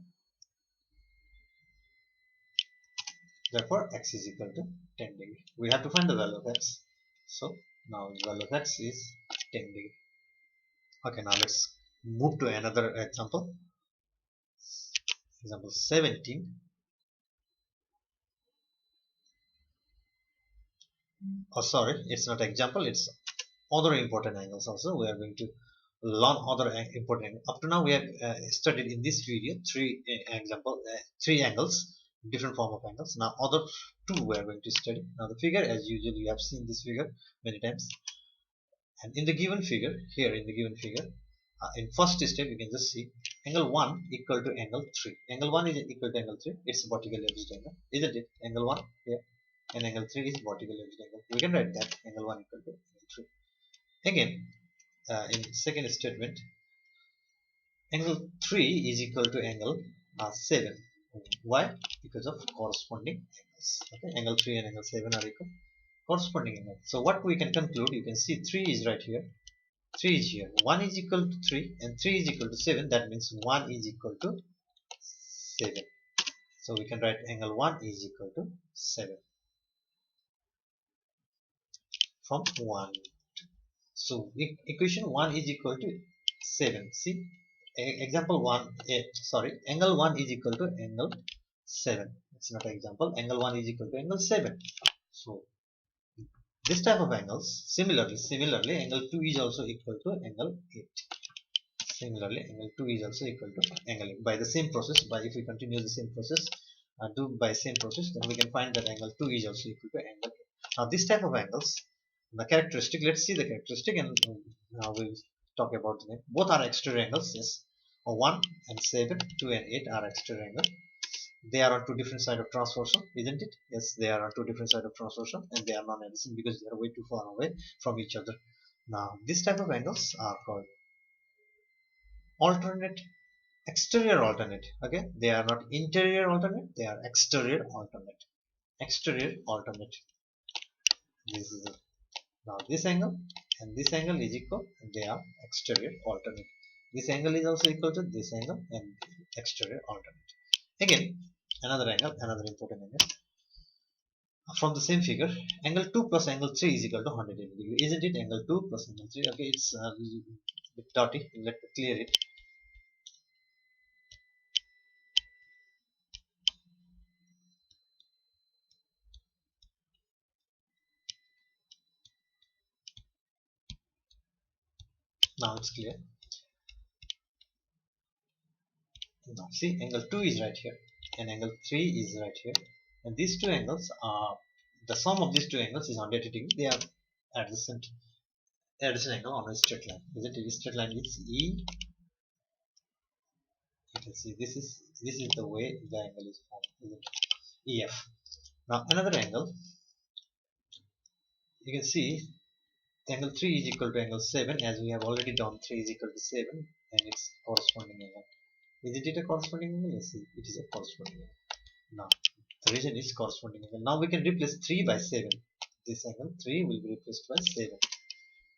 x is equal to 10 degree. We have to find the value of x. So now the value of x is 10 degree. Okay, now let's move to another example. Example 17. Oh, sorry, it's not example, it's other important angles also. We are going to learn other important angles. Up to now we have studied in this video three angles, different form of angles. Now other two we are going to study. Now the figure, as usual, you have seen this figure many times. And in the given figure, in first step you can just see angle 1 equal to angle 3. Angle 1 is equal to angle 3. It's vertical edged angle, isn't it? Angle 1 here, and angle 3 is vertical edged angle. We can write that angle 1 equal to angle 3. Again, in second statement, angle 3 is equal to angle 7. Why? Because of corresponding angles. Okay, angle 3 and angle 7 are equal, corresponding angle. So what we can conclude, you can see 3 is right here, 3 is here, 1 is equal to 3, and 3 is equal to 7. That means 1 is equal to 7. So we can write angle 1 is equal to 7 from 1. So equation 1 is equal to 7. See, example 1, angle 1 is equal to angle 7. It's not an example. Angle 1 is equal to angle 7. So this type of angles, similarly, angle 2 is also equal to angle 8. Similarly, angle 2 is also equal to angle 8. By the same process, if we continue the same process, then we can find that angle 2 is also equal to angle 8. Now this type of angles, the characteristic, let's see the characteristic, and now we'll talk about them. Both are exterior angles, yes. 1 and 7, 2 and 8 are exterior angles. They are on two different sides of transversal, isn't it? Yes, they are on two different sides of transversal, and they are non-adjacent because they are way too far away from each other. Now this type of angles are called alternate, exterior alternate. Okay, they are not interior alternate, they are exterior alternate. Exterior alternate. This is it. Now this angle and this angle is equal, and they are exterior alternate. This angle is also equal to this angle and exterior alternate. Again, another angle, another important angle. From the same figure, angle 2 plus angle 3 is equal to 180 degree. Isn't it? Angle 2 plus angle 3. Okay, it's a bit dirty. Let me clear it. Now it's clear. Now see, angle 2 is right here and angle 3 is right here, and these two angles are, the sum of these two angles is 180 degree. They are adjacent angle on a straight line. Isn't it? Straight line is E. You can see this is the way the angle is formed, isn't it? EF. Now another angle, you can see angle 3 is equal to angle 7, as we have already done. 3 is equal to 7 and its corresponding angle. Isn't it a corresponding angle? Yes, it is a corresponding angle. Now the reason is corresponding angle. Now we can replace 3 by 7. This angle 3 will be replaced by 7.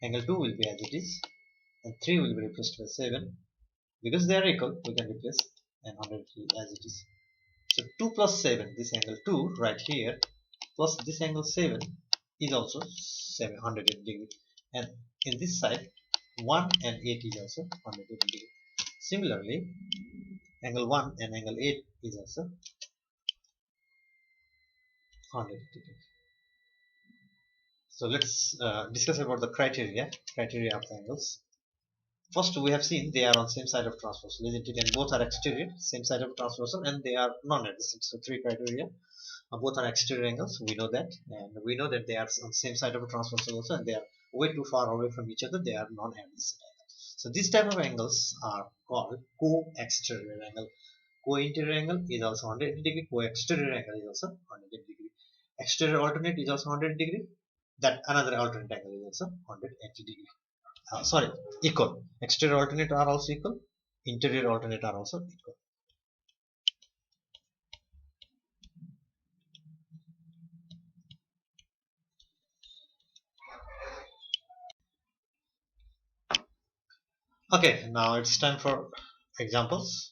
Angle 2 will be as it is, and 3 will be replaced by 7. Because they are equal, we can replace and 100 as it is. So 2 plus 7, this angle 2 right here, plus this angle 7 is also 700 degree. And in this side, 1 and 8 is also 180 degree. Similarly, Angle 1 and angle 8 is also 180 degree. So let's discuss about the criteria of the angles. First, we have seen they are on same side of transversal, isn't it? And both are exterior, same side of transversal, and they are non-adjacent. So three criteria. Both are exterior angles. We know that, and we know that they are on same side of a transversal also, and they are way too far away from each other. They are non-adjacent angles. So this type of angles are called co-exterior angle. Co-interior angle is also 180 degree. Co-exterior angle is also 180 degree. Exterior alternate is also 100 degree. That another alternate angle is also 180 degree. Sorry, equal. Exterior alternate are also equal. Interior alternate are also equal. Okay, now it's time for examples.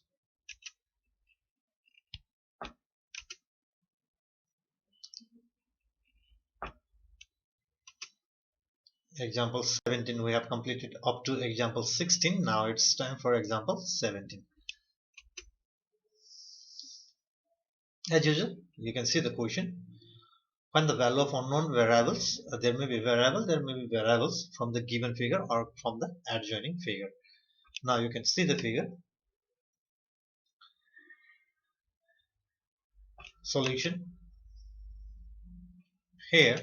Example 17 we have completed up to example 16. Now it's time for example 17. As usual, you can see the question. Find the value of unknown variables. There may be variables from the given figure or from the adjoining figure. Now you can see the figure. Solution. Here,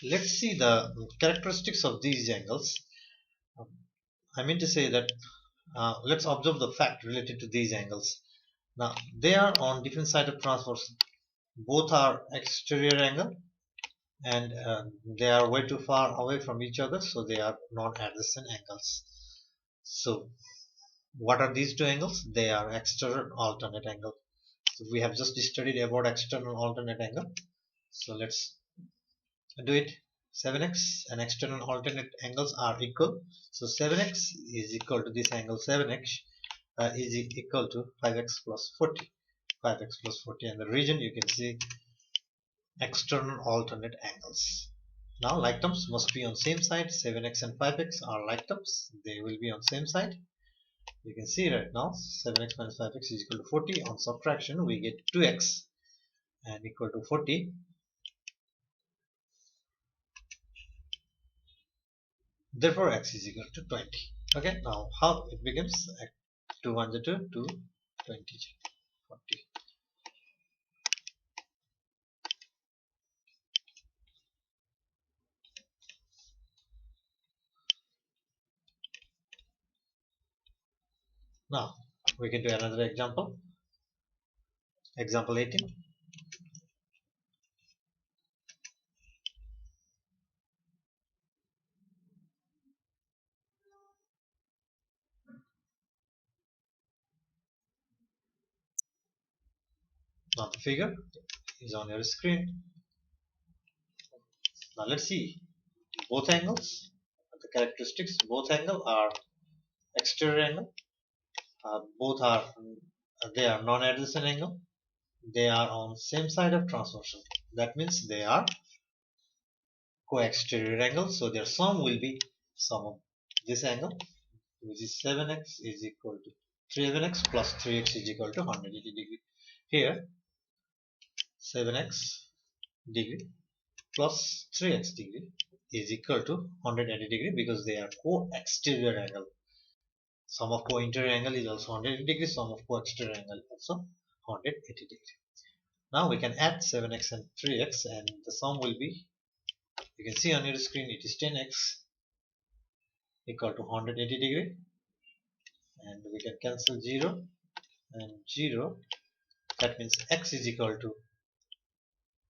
let's see the characteristics of these angles. I mean to say that let's observe the fact related to these angles. Now they are on different side of transversal. Both are exterior angle, and they are way too far away from each other, so they are non-adjacent angles. So what are these two angles? They are external alternate angle. So we have just studied about external alternate angle. So let's do it. 7x and external alternate angles are equal. So 7x is equal to this angle 7x is equal to 5x plus 40. 5x plus 40, and the region you can see external alternate angles. Now like terms must be on same side. 7x and 5x are like terms. They will be on same side. You can see right now 7x minus 5x is equal to 40. On subtraction we get 2x and equal to 40. Therefore x is equal to 20. Okay, now how it becomes? 2 1 2, 2 20 40. Now we can do another example. Example 18. Now the figure is on your screen. Now let's see both angles. The characteristics, both angle are exterior angle. Both are they are non-adjacent angle. They are on same side of transversal. That means they are co-exterior angle. So their sum will be sum of this angle, which is 7x is equal to 7x plus 3x is equal to 180 degree. Here 7x degree plus 3x degree is equal to 180 degree because they are co-exterior angle. Sum of co-interior angle is also 180 degree. Sum of co-exterior angle also 180 degree. Now we can add 7x and 3x, and the sum will be, you can see on your screen, it is 10x equal to 180 degree, and we can cancel 0 and 0. That means x is equal to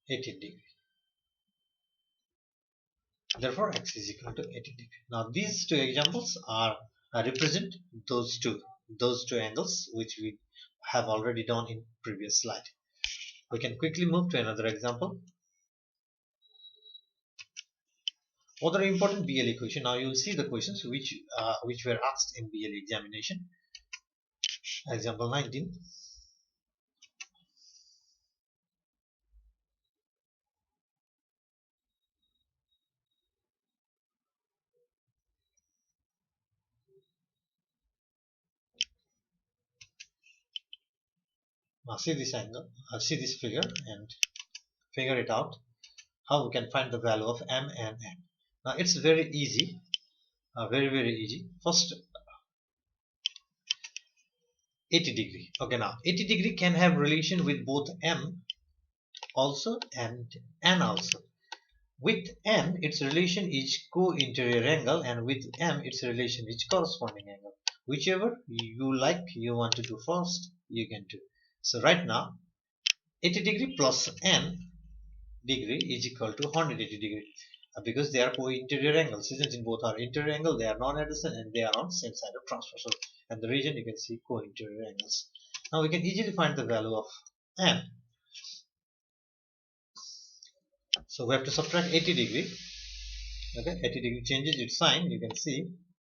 18 degree. Therefore x is equal to 18 degree. Now these two examples are represent those two angles which we have already done in previous slide. We can quickly move to another example. Other important BLE question. Now you will see the questions which were asked in BLE examination. Example 19. Now see this angle, see this figure and figure it out how we can find the value of m and n. Now it's very easy, very easy. First 80 degree. Okay, now 80 degree can have relation with both m also and n also. With n, its relation is co-interior angle, and with m, its relation is corresponding angle. Whichever you like, you want to do first, you can do. So right now, 80 degree plus n degree is equal to 180 degree. Because they are co-interior angles, since in both are interior angle, they are non-adjacent and they are on same side of transversal. And the region you can see co-interior angles. Now we can easily find the value of n. So we have to subtract 80 degree. Okay, 80 degree changes its sign, you can see,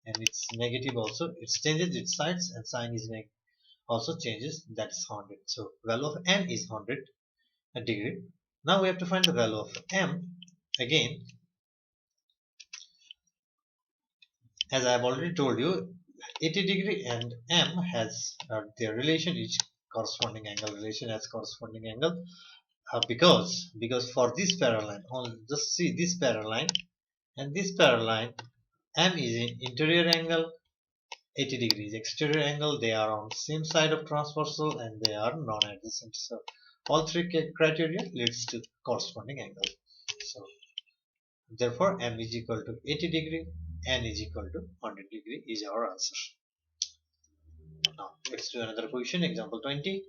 and it's negative also. It changes its sides and sign is negative. Also changes, that is 100. So value of n is 100 degree. Now we have to find the value of m. Again, as I have already told you, 80 degree and m has their relation is corresponding angle, relation as corresponding angle, because for this parallel line, just see this parallel line and this parallel line, m is in interior angle, 80 degrees exterior angle, they are on same side of transversal and they are non-adjacent. So all three criteria leads to corresponding angle. So therefore m is equal to 80 degree, n is equal to 100 degree is our answer. Now let's do another question, example 20.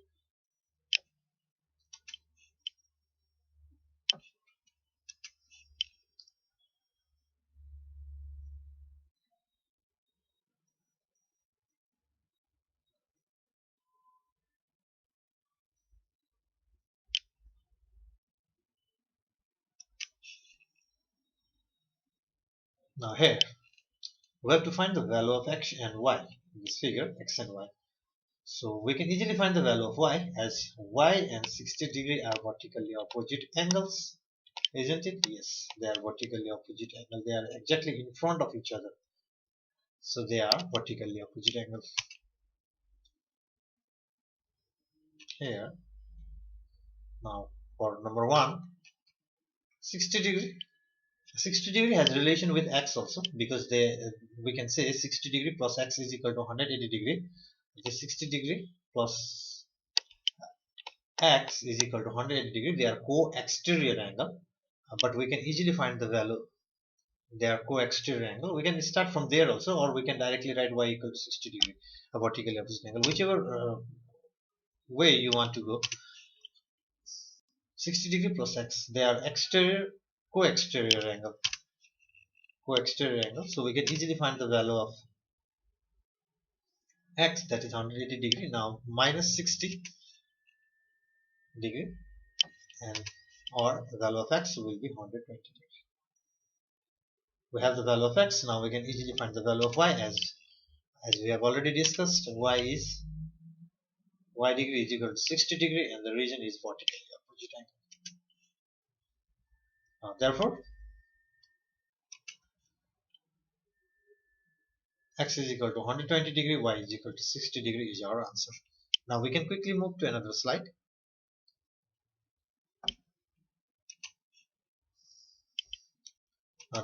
Now here we have to find the value of x and y in this figure, x and y. So we can easily find the value of y, as y and 60 degree are vertically opposite angles, isn't it? Yes, they are vertically opposite angle. They are exactly in front of each other. So they are vertically opposite angles. Here, now for number one, 60 degree. 60 degree has relation with x also, because we can say 60 degree plus x is equal to 180 degree. The 60 degree plus x is equal to 180 degree. They are co-exterior angle, but we can easily find the value. They are co-exterior angle. We can start from there also, or we can directly write y equal to 60 degree, a vertically opposite angle, whichever way you want to go. 60 degree plus x, they are exterior, co-exterior angle, so we can easily find the value of x, that is 180 degree. Now minus 60 degree, and or the value of x will be 120 degree. We have the value of x. Now we can easily find the value of y, as we have already discussed. Y degree is equal to 60 degree, and the region is vertically opposite angle. Therefore x is equal to 120 degree, y is equal to 60 degree is our answer. Now we can quickly move to another slide.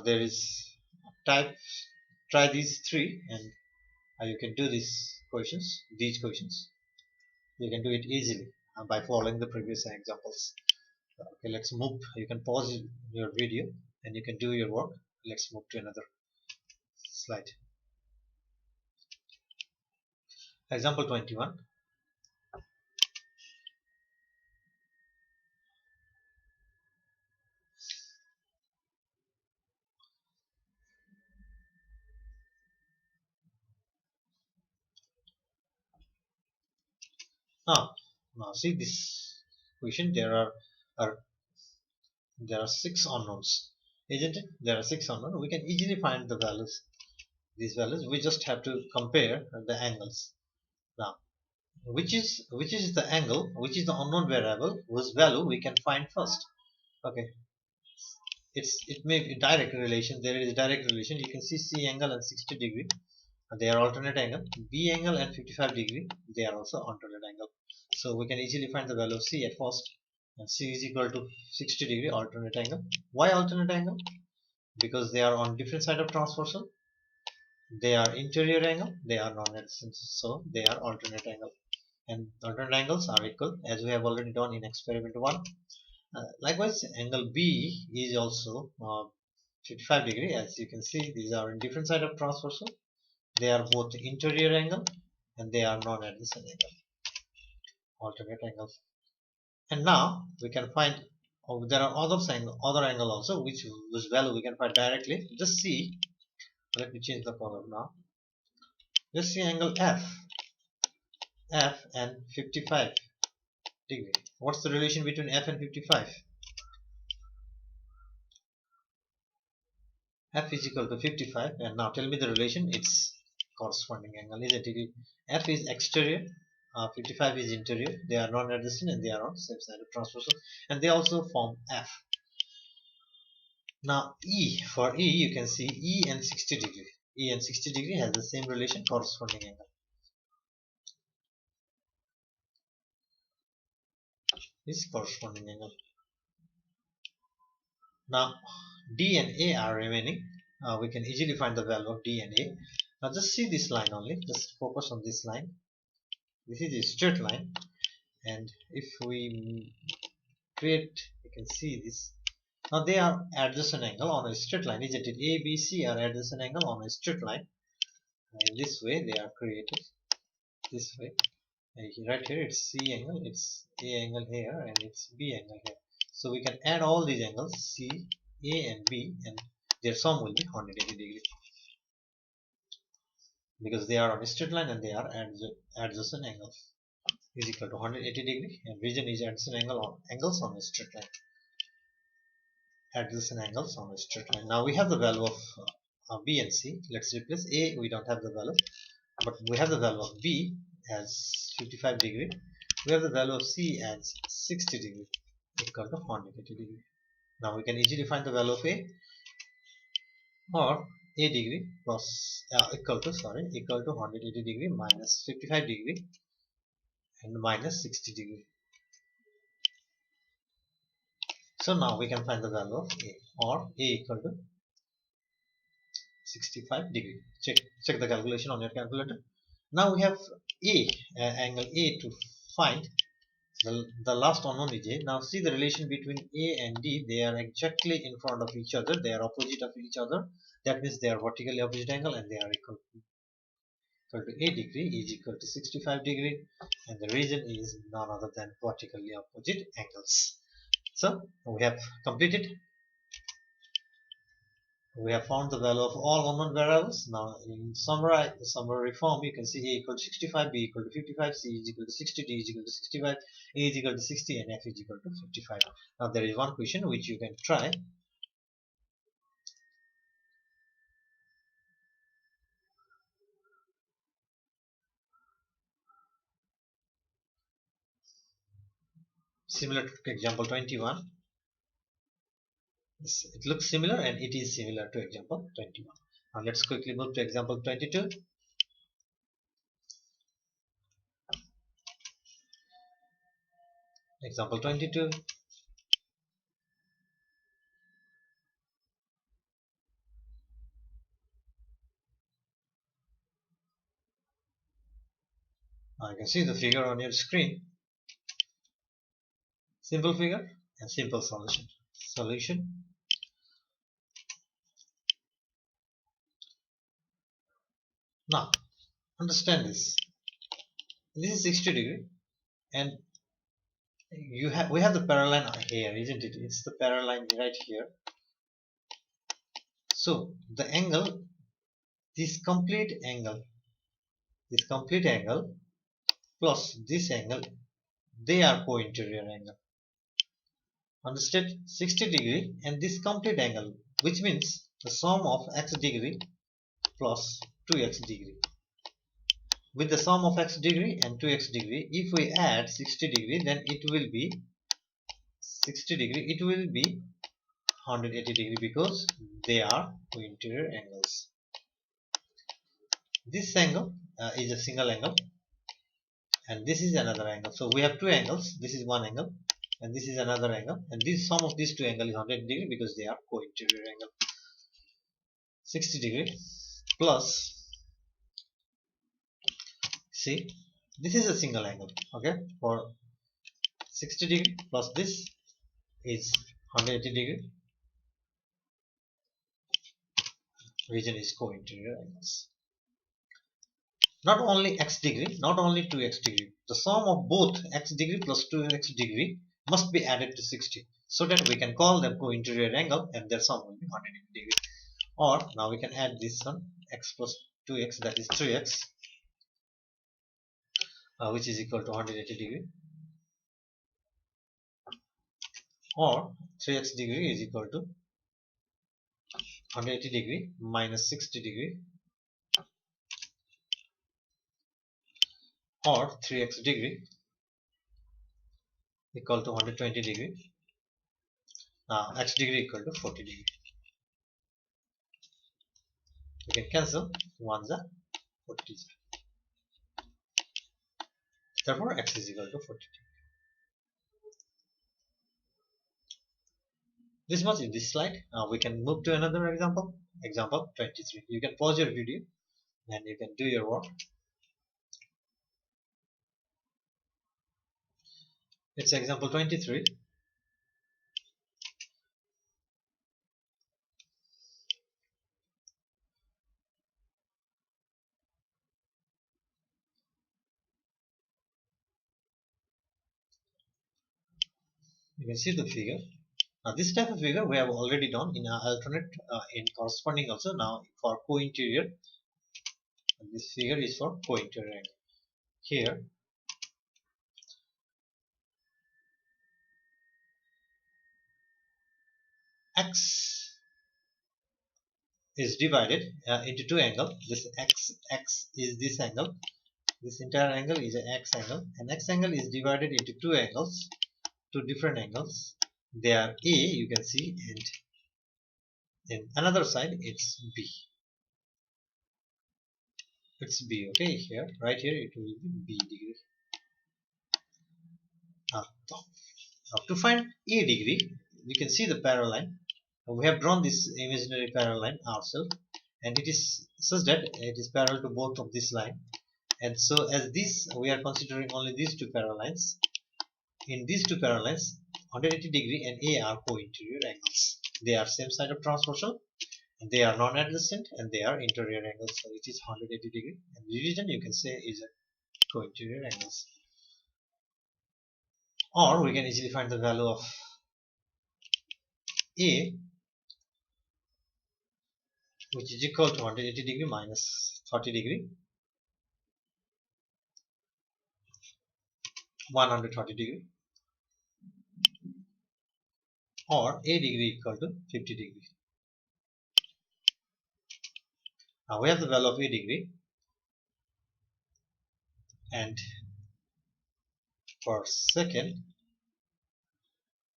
There is try these three, and you can do these questions. You can do it easily by following the previous examples. Okay, let's move. You can pause your video and you can do your work. Let's move to another slide. Example 21. Now see this question. Are there are 6 unknowns, isn't it? There are 6 unknowns. We can easily find the values. These values, we just have to compare the angles. Now, which is the angle, which is the unknown variable whose value we can find first? Okay, it may be direct relation. There is direct relation. You can see C angle and 60 degree. They are alternate angle. B angle and 55 degree, they are also alternate angle. So we can easily find the value of C at first, and C is equal to 60 degree alternate angle. Why alternate angle? Because they are on different side of transversal. They are interior angle, they are non-adjacent, so they are alternate angle. And alternate angles are equal, as we have already done in experiment 1. Likewise, angle B is also 55 degree. As you can see, these are in different side of transversal. They are both interior angle and they are non-adjacent angle, alternate angles. And now we can find, there are other angle also, whose value we can find directly. Just see, let me change the color now. Just see angle F and 55 degree. What's the relation between F and 55? F is equal to 55, and now tell me the relation. It's corresponding angle, isn't it? F is exterior, 55 is interior. They are non-adjacent and they are on same side of transversal, and they also form F. Now for E you can see E and 60 degree. E and 60 degree has the same relation, corresponding angle. Is corresponding angle. Now D and A are remaining. We can easily find the value of D and A. Now just see this line only. Just focus on this line. This is a straight line, and if we create, you can see this. Now they are adjacent angle on a straight line, isn't it? A, B, C are adjacent angle on a straight line. In this way they are created. This way. Right here it's C angle, it's A angle here, and it's B angle here. So we can add all these angles, C, A and B, and their sum will be 180 degree. Because they are on a straight line and they are adjacent angles, is equal to 180 degree, and region is adjacent angles on a straight line. Adjacent angles on a straight line. Now we have the value of B and C. Let's replace A. We don't have the value, but we have the value of B as 55 degree. We have the value of C as 60 degree, equal to 180 degree. Now we can easily find the value of A, or A degree plus equal to 180 degree minus 55 degree and minus 60 degree. So now we can find the value of A, or A equal to 65 degree. Check the calculation on your calculator. Now we have angle A to find. The last unknown is A. Now see the relation between A and D. They are exactly in front of each other. They are opposite of each other. That means they are vertically opposite angle, and they are equal to A degree is equal to 65 degree, and the region is none other than vertically opposite angles. So we have completed. We have found the value of all unknown variables. Now in summary form, you can see A equal to 65, B equal to 55, C is equal to 60, D is equal to 65, A is equal to 60, and F is equal to 55. Now there is one question which you can try. Similar to example 21. It looks similar, and it is similar to example 21. Now let's quickly move to example 22. Example 22. Now you can see the figure on your screen. Simple figure and simple solution. Now understand this. This is 60 degree, and we have the parallel line here, isn't it? It's the parallel line right here. So the angle, this complete angle plus this angle, they are co-interior angle. Understood? 60 degree and this complete angle, which means the sum of x degree plus 2x degree. With the sum of x degree and 2x degree, if we add 60 degree, then it will be 180 degree, because they are co-interior angles. This angle is a single angle, and this is another angle. So we have two angles. This is one angle, and this is another angle, and this sum of these two angles is 100 degree because they are co-interior angle. 60 degree plus, see, this is a single angle. Okay, for 60 degree plus this is 180 degree. Region is co-interior angles. Not only x degree, not only 2x degree. The sum of both x degree plus 2x degree must be added to 60 so that we can call them co-interior angle and their sum will be 180 degree. Or now we can add this one, x plus 2x, that is 3x, which is equal to 180 degree, or 3x degree is equal to 180 degree minus 60 degree, or 3x degree equal to 120 degree. X degree equal to 40 degree. We can cancel 1s are 40s. Therefore, x is equal to 40 degree. This much in this slide. We can move to another example. Example 23. You can pause your video and you can do your work. It's example 23. You can see the figure. Now this type of figure we have already done in our alternate in corresponding also. Now for co-interior, this figure is for co-interior angle. Here x is divided into two angles. This x is this angle. This entire angle is an x angle, and x angle is divided into two angles, two different angles. They are A, you can see, and in another side it's B. It's B, okay, here, right here it will be B degree. Now to find A degree, we can see the parallel line. We have drawn this imaginary parallel line ourselves, and it is such that it is parallel to both of this line. And so as this, we are considering only these two parallel lines. In these two parallel lines, 180 degree and A are co-interior angles. They are same side of transversal, and they are non-adjacent, and they are interior angles. So it is 180 degree, and the region you can say is a co-interior angles. Or we can easily find the value of A, which is equal to 180 degree minus 40 degree, 140 degree, or A degree equal to 50 degree. Now we have the value of A degree, and for second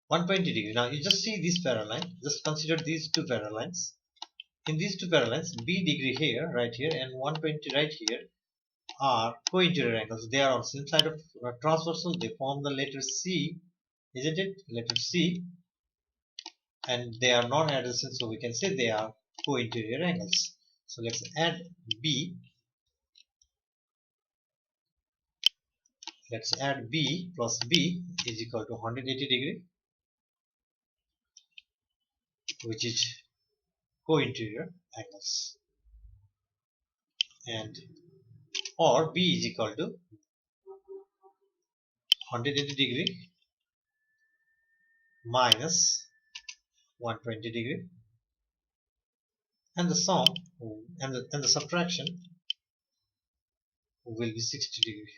120 degree. Now you just see this parallel line, just consider these two parallel lines. In these two parallel lines, B degree here, right here, and 120 right here are co-interior angles. They are on same side of transversal. They form the letter C, isn't it? Letter C, and they are non-adjacent, so we can say they are co-interior angles. So let's add B. Let's add B plus B is equal to 180 degree, which is co-interior angles, and or B is equal to 180 degree minus 120 degree, and the sum and the subtraction will be 60 degree.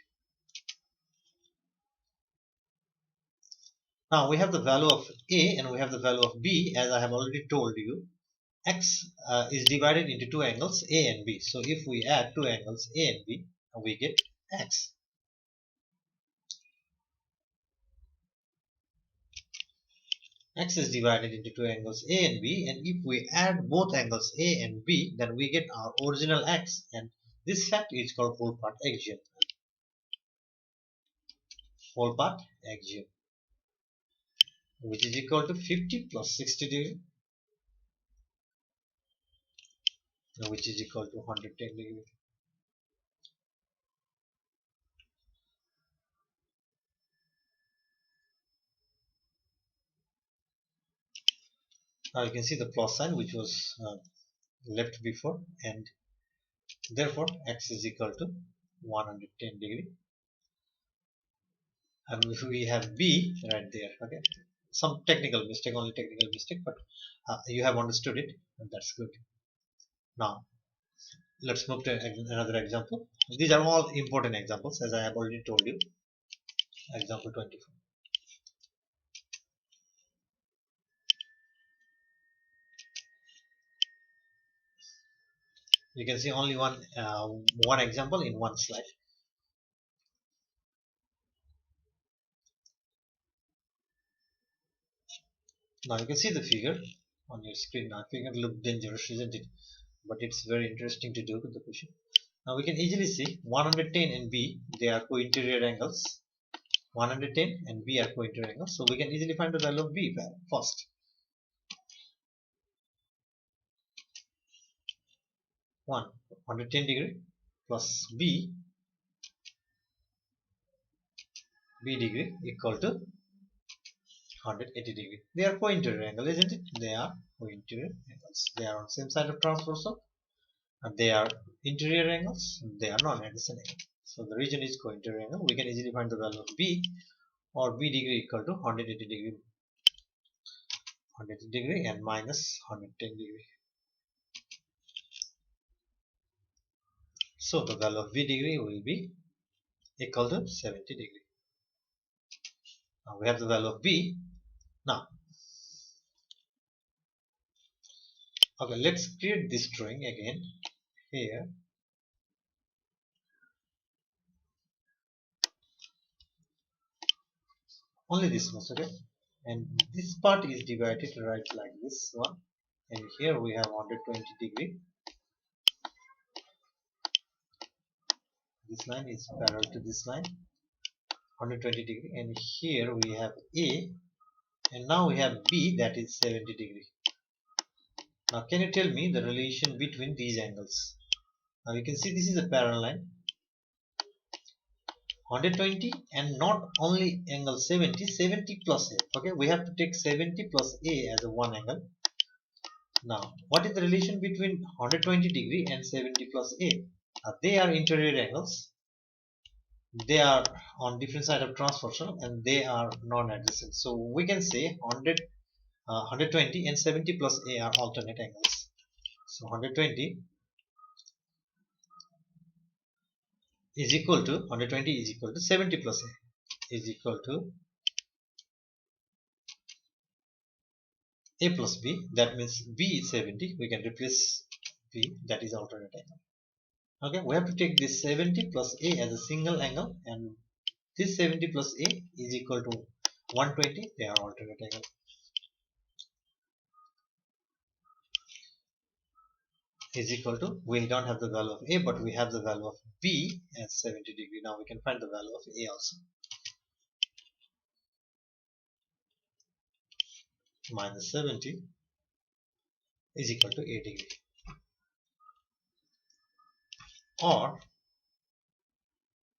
Now we have the value of A and we have the value of B. As I have already told you, x is divided into two angles A and B. So if we add two angles A and B, we get x. X is divided into two angles A and B, and if we add both angles A and B, then we get our original x, and This fact is called whole part axiom. Whole part axiom, which is equal to 50 plus 60 degree, which is equal to 110 degree. Now you can see the plus sign which was left before, and therefore x is equal to 110 degree, and if we have b right there. Okay, some technical mistake, only technical mistake, but you have understood it, and that's good. Now let's move to another example. These are all important examples, as I have already told you. Example 24. You can see only one example in one slide. Now you can see the figure on your screen. Now figure look dangerous, isn't it? But it's very interesting to do with the question. Now we can easily see 110 and b, they are co-interior angles. 110 and b are co-interior angles, so we can easily find the value of b first. 110 degree plus b degree equal to 180 degree. They are co-interior angle, isn't it? They are co-interior angles. They are on same side of transversal, and they are interior angles. They are non-adjacent angle. So the region is co-interior angle. We can easily find the value of b, or b degree equal to 180 degree, 180 degree and minus 110 degree. So the value of b degree will be equal to 70 degree. Now we have the value of b. Now, okay, let's create this drawing again here. Only this much, okay? And this part is divided right like this one, and here we have 120 degree. This line is parallel to this line, 120 degree, and here we have a, and now we have b, that is 70 degree. Now can you tell me the relation between these angles? Now you can see this is a parallel line, 120, and not only angle 70, 70 plus a. Okay, we have to take 70 plus a as a one angle. Now what is the relation between 120 degree and 70 plus a? They are interior angles. They are on different side of transversal, and they are non-adjacent. So we can say 120 and 70 plus a are alternate angles. So 120 is equal to 120 is equal to 70 plus a is equal to a plus b. That means b is 70. We can replace b, that is alternate angle. Okay, we have to take this 70 plus a as a single angle, and this 70 plus a is equal to 120. They are alternate angle. Is equal to, we don't have the value of a, but we have the value of b as 70 degree. Now we can find the value of a also. Minus 70 is equal to a degree, or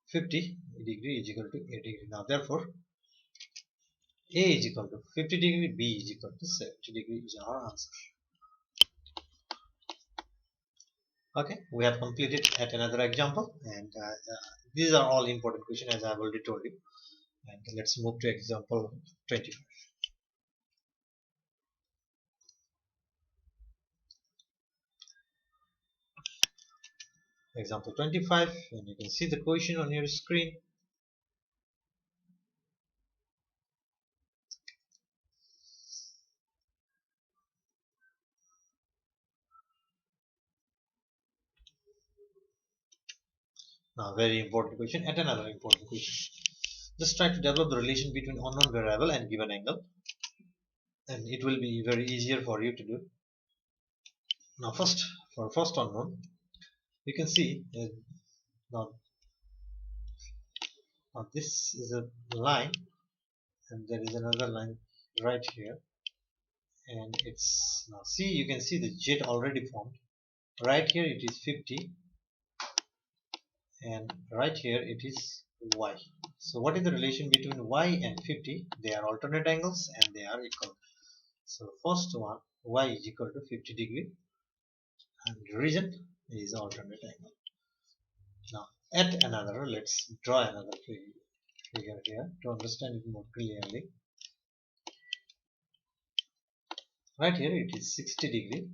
50 degree is equal to a degree. Now therefore a is equal to 50 degree, b is equal to 70 degree is our answer. Okay, we have completed at another example, and these are all important questions, as I have already told you. And let's move to example 25. Example 25, and you can see the question on your screen. Now, very important question, at another important question. Just try to develop the relation between unknown variable and given angle, and it will be very easier for you to do. Now first, for first unknown, You can see now, now this is a line, and there is another line right here, and it's now see, you can see the jet already formed. Right here it is 50, and right here it is y. So what is the relation between y and 50? They are alternate angles and they are equal. So first one, y is equal to 50 degree, and region is alternate angle. Now at another, let's draw another figure here to understand it more clearly. Right here it is 60 degree,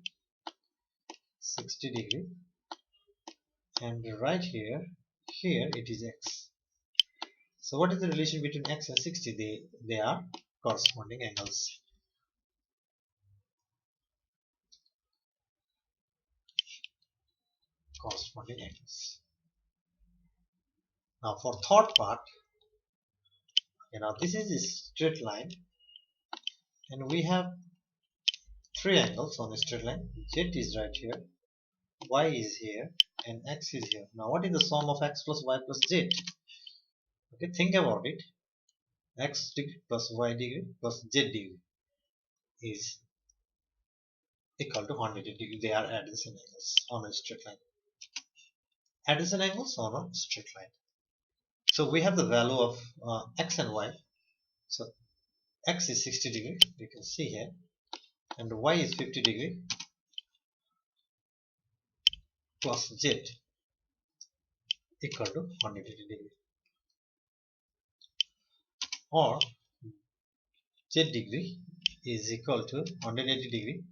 and right here it is x. So what is the relation between x and 60? They are corresponding angles. Corresponding angles. Now for third part, this is a straight line, and we have three angles on a straight line. Z is right here, y is here, and x is here. Now what is the sum of x plus y plus z? Okay, think about it. X degree plus y degree plus z degree is equal to 180 degree. They are adjacent angles on a straight line. Adjacent angles on a straight line. So we have the value of x and y. So x is 60 degree, you can see here, and y is 50 degree plus z equal to 180 degree, or z degree is equal to 180 degree.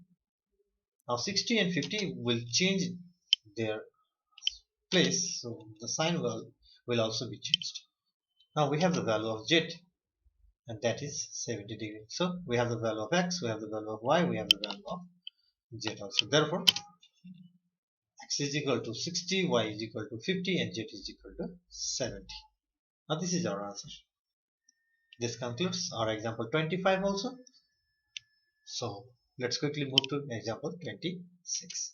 Now 60 and 50 will change their place, so the sign will also be changed. Now we have the value of z, and that is 70 degree. So we have the value of x, we have the value of y, we have the value of z also. Therefore x is equal to 60, y is equal to 50, and z is equal to 70. Now this is our answer. This concludes our example 25 also. So let's quickly move to example 26.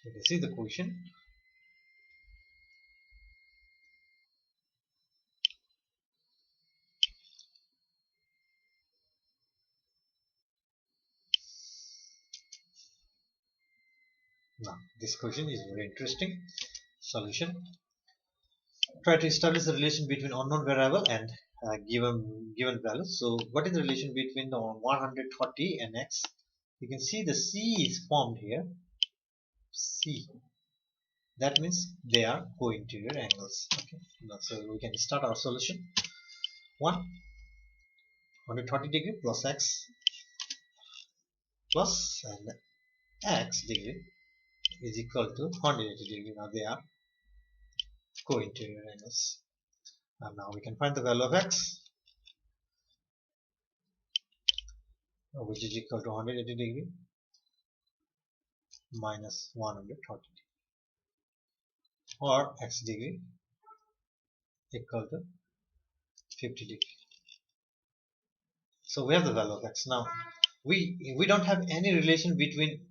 You can see the question. Now this question is very interesting. Solution. Try to establish the relation between unknown variable and given value. So what is the relation between the 140 and x? You can see the C is formed here. C. That means they are co-interior angles. Okay. So we can start our solution. 130 degree plus x plus and x degree is equal to 180 degree. Now they are co-interior angles. And now we can find the value of x, which is equal to 180 degree minus 130 degree, or x degree equal to 50 degree. So we have the value of x. Now we don't have any relation between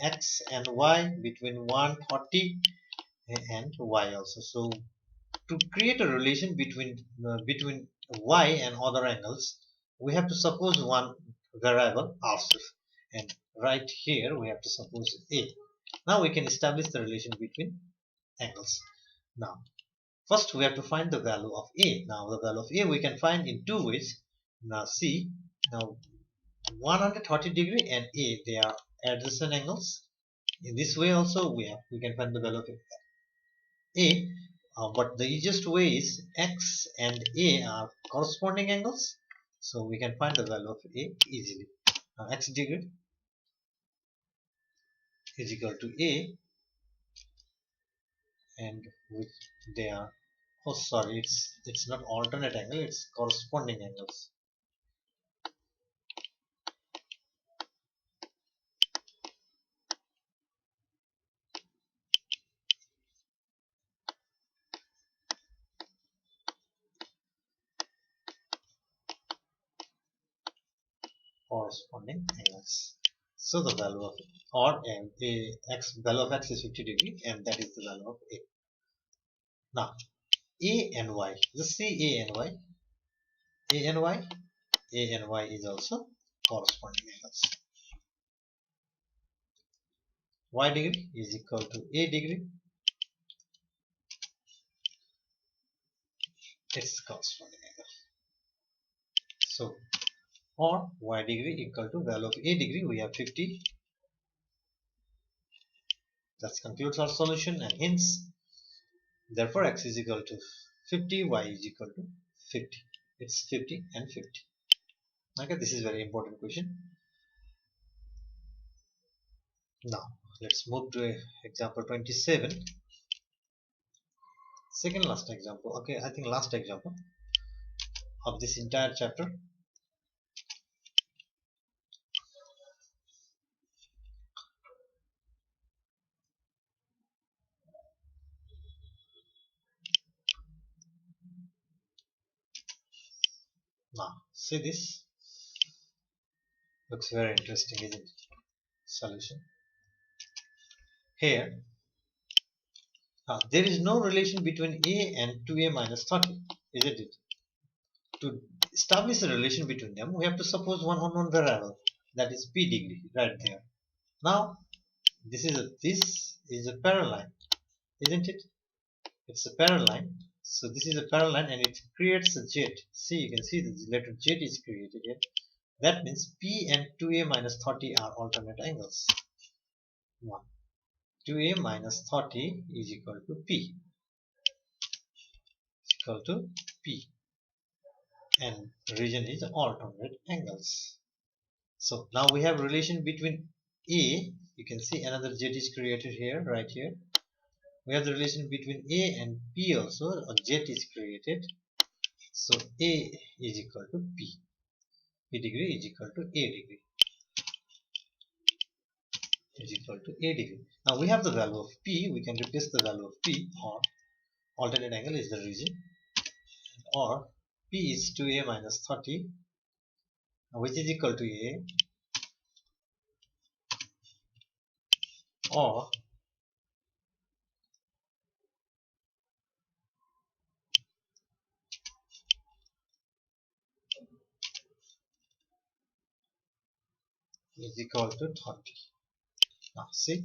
x and y, between 140 and y also. So to create a relation between y and other angles, we have to suppose one variable ourselves, and right here we have to suppose a. Now we can establish the relation between angles. Now first we have to find the value of a. Now the value of a we can find in two ways. Now see, now 130 degree and a, they are adjacent angles. In this way also we can find the value of a. But the easiest way is x and a are corresponding angles, so we can find the value of a easily. Now x degree is equal to a, and with they are, oh sorry, it's not alternate angle, it's corresponding angles. corresponding angles. So the value of value of x is 50 degree, and that is the value of a. Now a and y, just see a and y, a and y, a and y is also corresponding angles. Y degree is equal to a degree, its corresponding angle. So or y degree equal to value of a degree, we have 50. That concludes our solution, and hence therefore x is equal to 50, y is equal to 50. It's 50 and 50. Okay, this is very important question. Now let's move to example 27. Second last example. Okay, I think last example of this entire chapter. Now see, this looks very interesting, isn't it? Solution. Here there is no relation between a and 2a minus 30, isn't it? To establish a relation between them, we have to suppose one unknown variable, that is p degree, right there. Now this is a paraline, isn't it? It's a paraline. So this is a paraline, and it creates a jet. See, you can see the letter jet is created here. That means p and 2a minus 30 are alternate angles. 1. 2a minus 30 is equal to p. Equal to p. And region is alternate angles. So now we have relation between a. You can see another jet is created here, right here. We have the relation between a and p also. A jet is created. So a is equal to p. P degree is equal to a degree. Is equal to a degree. Now we have the value of p. We can replace the value of p, or alternate angle is the region, or p is 2a minus 30, which is equal to a, or is equal to 30. Now see,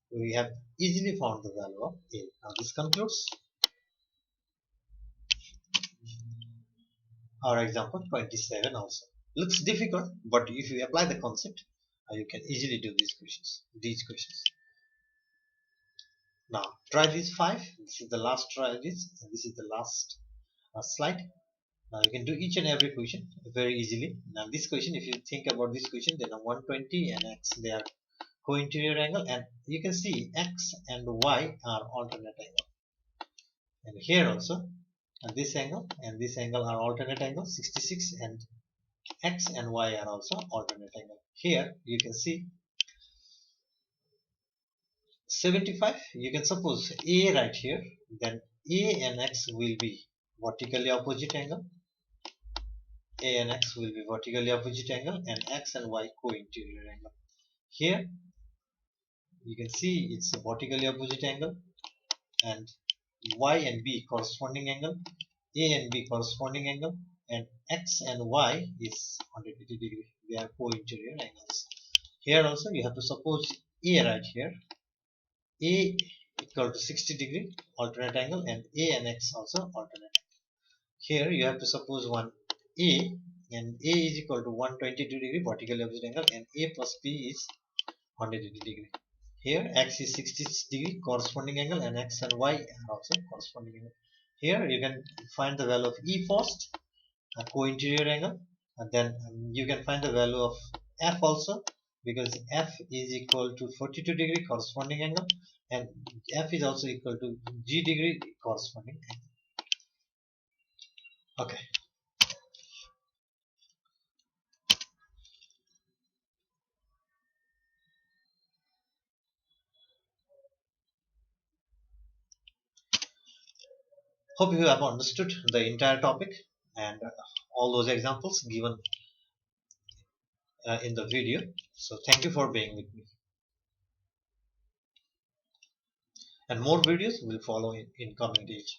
we have easily found the value of a. Now this concludes our example 27 also. Looks difficult, but if you apply the concept, you can easily do these questions. Now try these 5. This is the last try this, and this is the last slide. Now you can do each and every question very easily. Now this question, if you think about this question, then 120 and x, they are co-interior angle, and you can see x and y are alternate angle. And here also, and this angle are alternate angle, 66, and x and y are also alternate angle. Here you can see 75. You can suppose a right here, then a and x will be vertically opposite angle. A and x will be vertically opposite angle, and x and y co-interior angle. Here you can see it's a vertically opposite angle, and y and b corresponding angle, a and b corresponding angle, and x and y is 180 degree. They are co-interior angles. Here also you have to suppose a right here, a equal to 60 degree alternate angle, and a and x also alternate. Here you have to suppose one a, and a is equal to 122 degree vertically opposite angle, and a plus b is 180 degree. Here x is 60 degree corresponding angle, and x and y are also corresponding angle. Here you can find the value of E first, a co-interior angle, and then you can find the value of F also, because F is equal to 42 degree corresponding angle, and F is also equal to G degree corresponding angle. Okay. Hope you have understood the entire topic and all those examples given in the video. So thank you for being with me, and more videos will follow in coming days.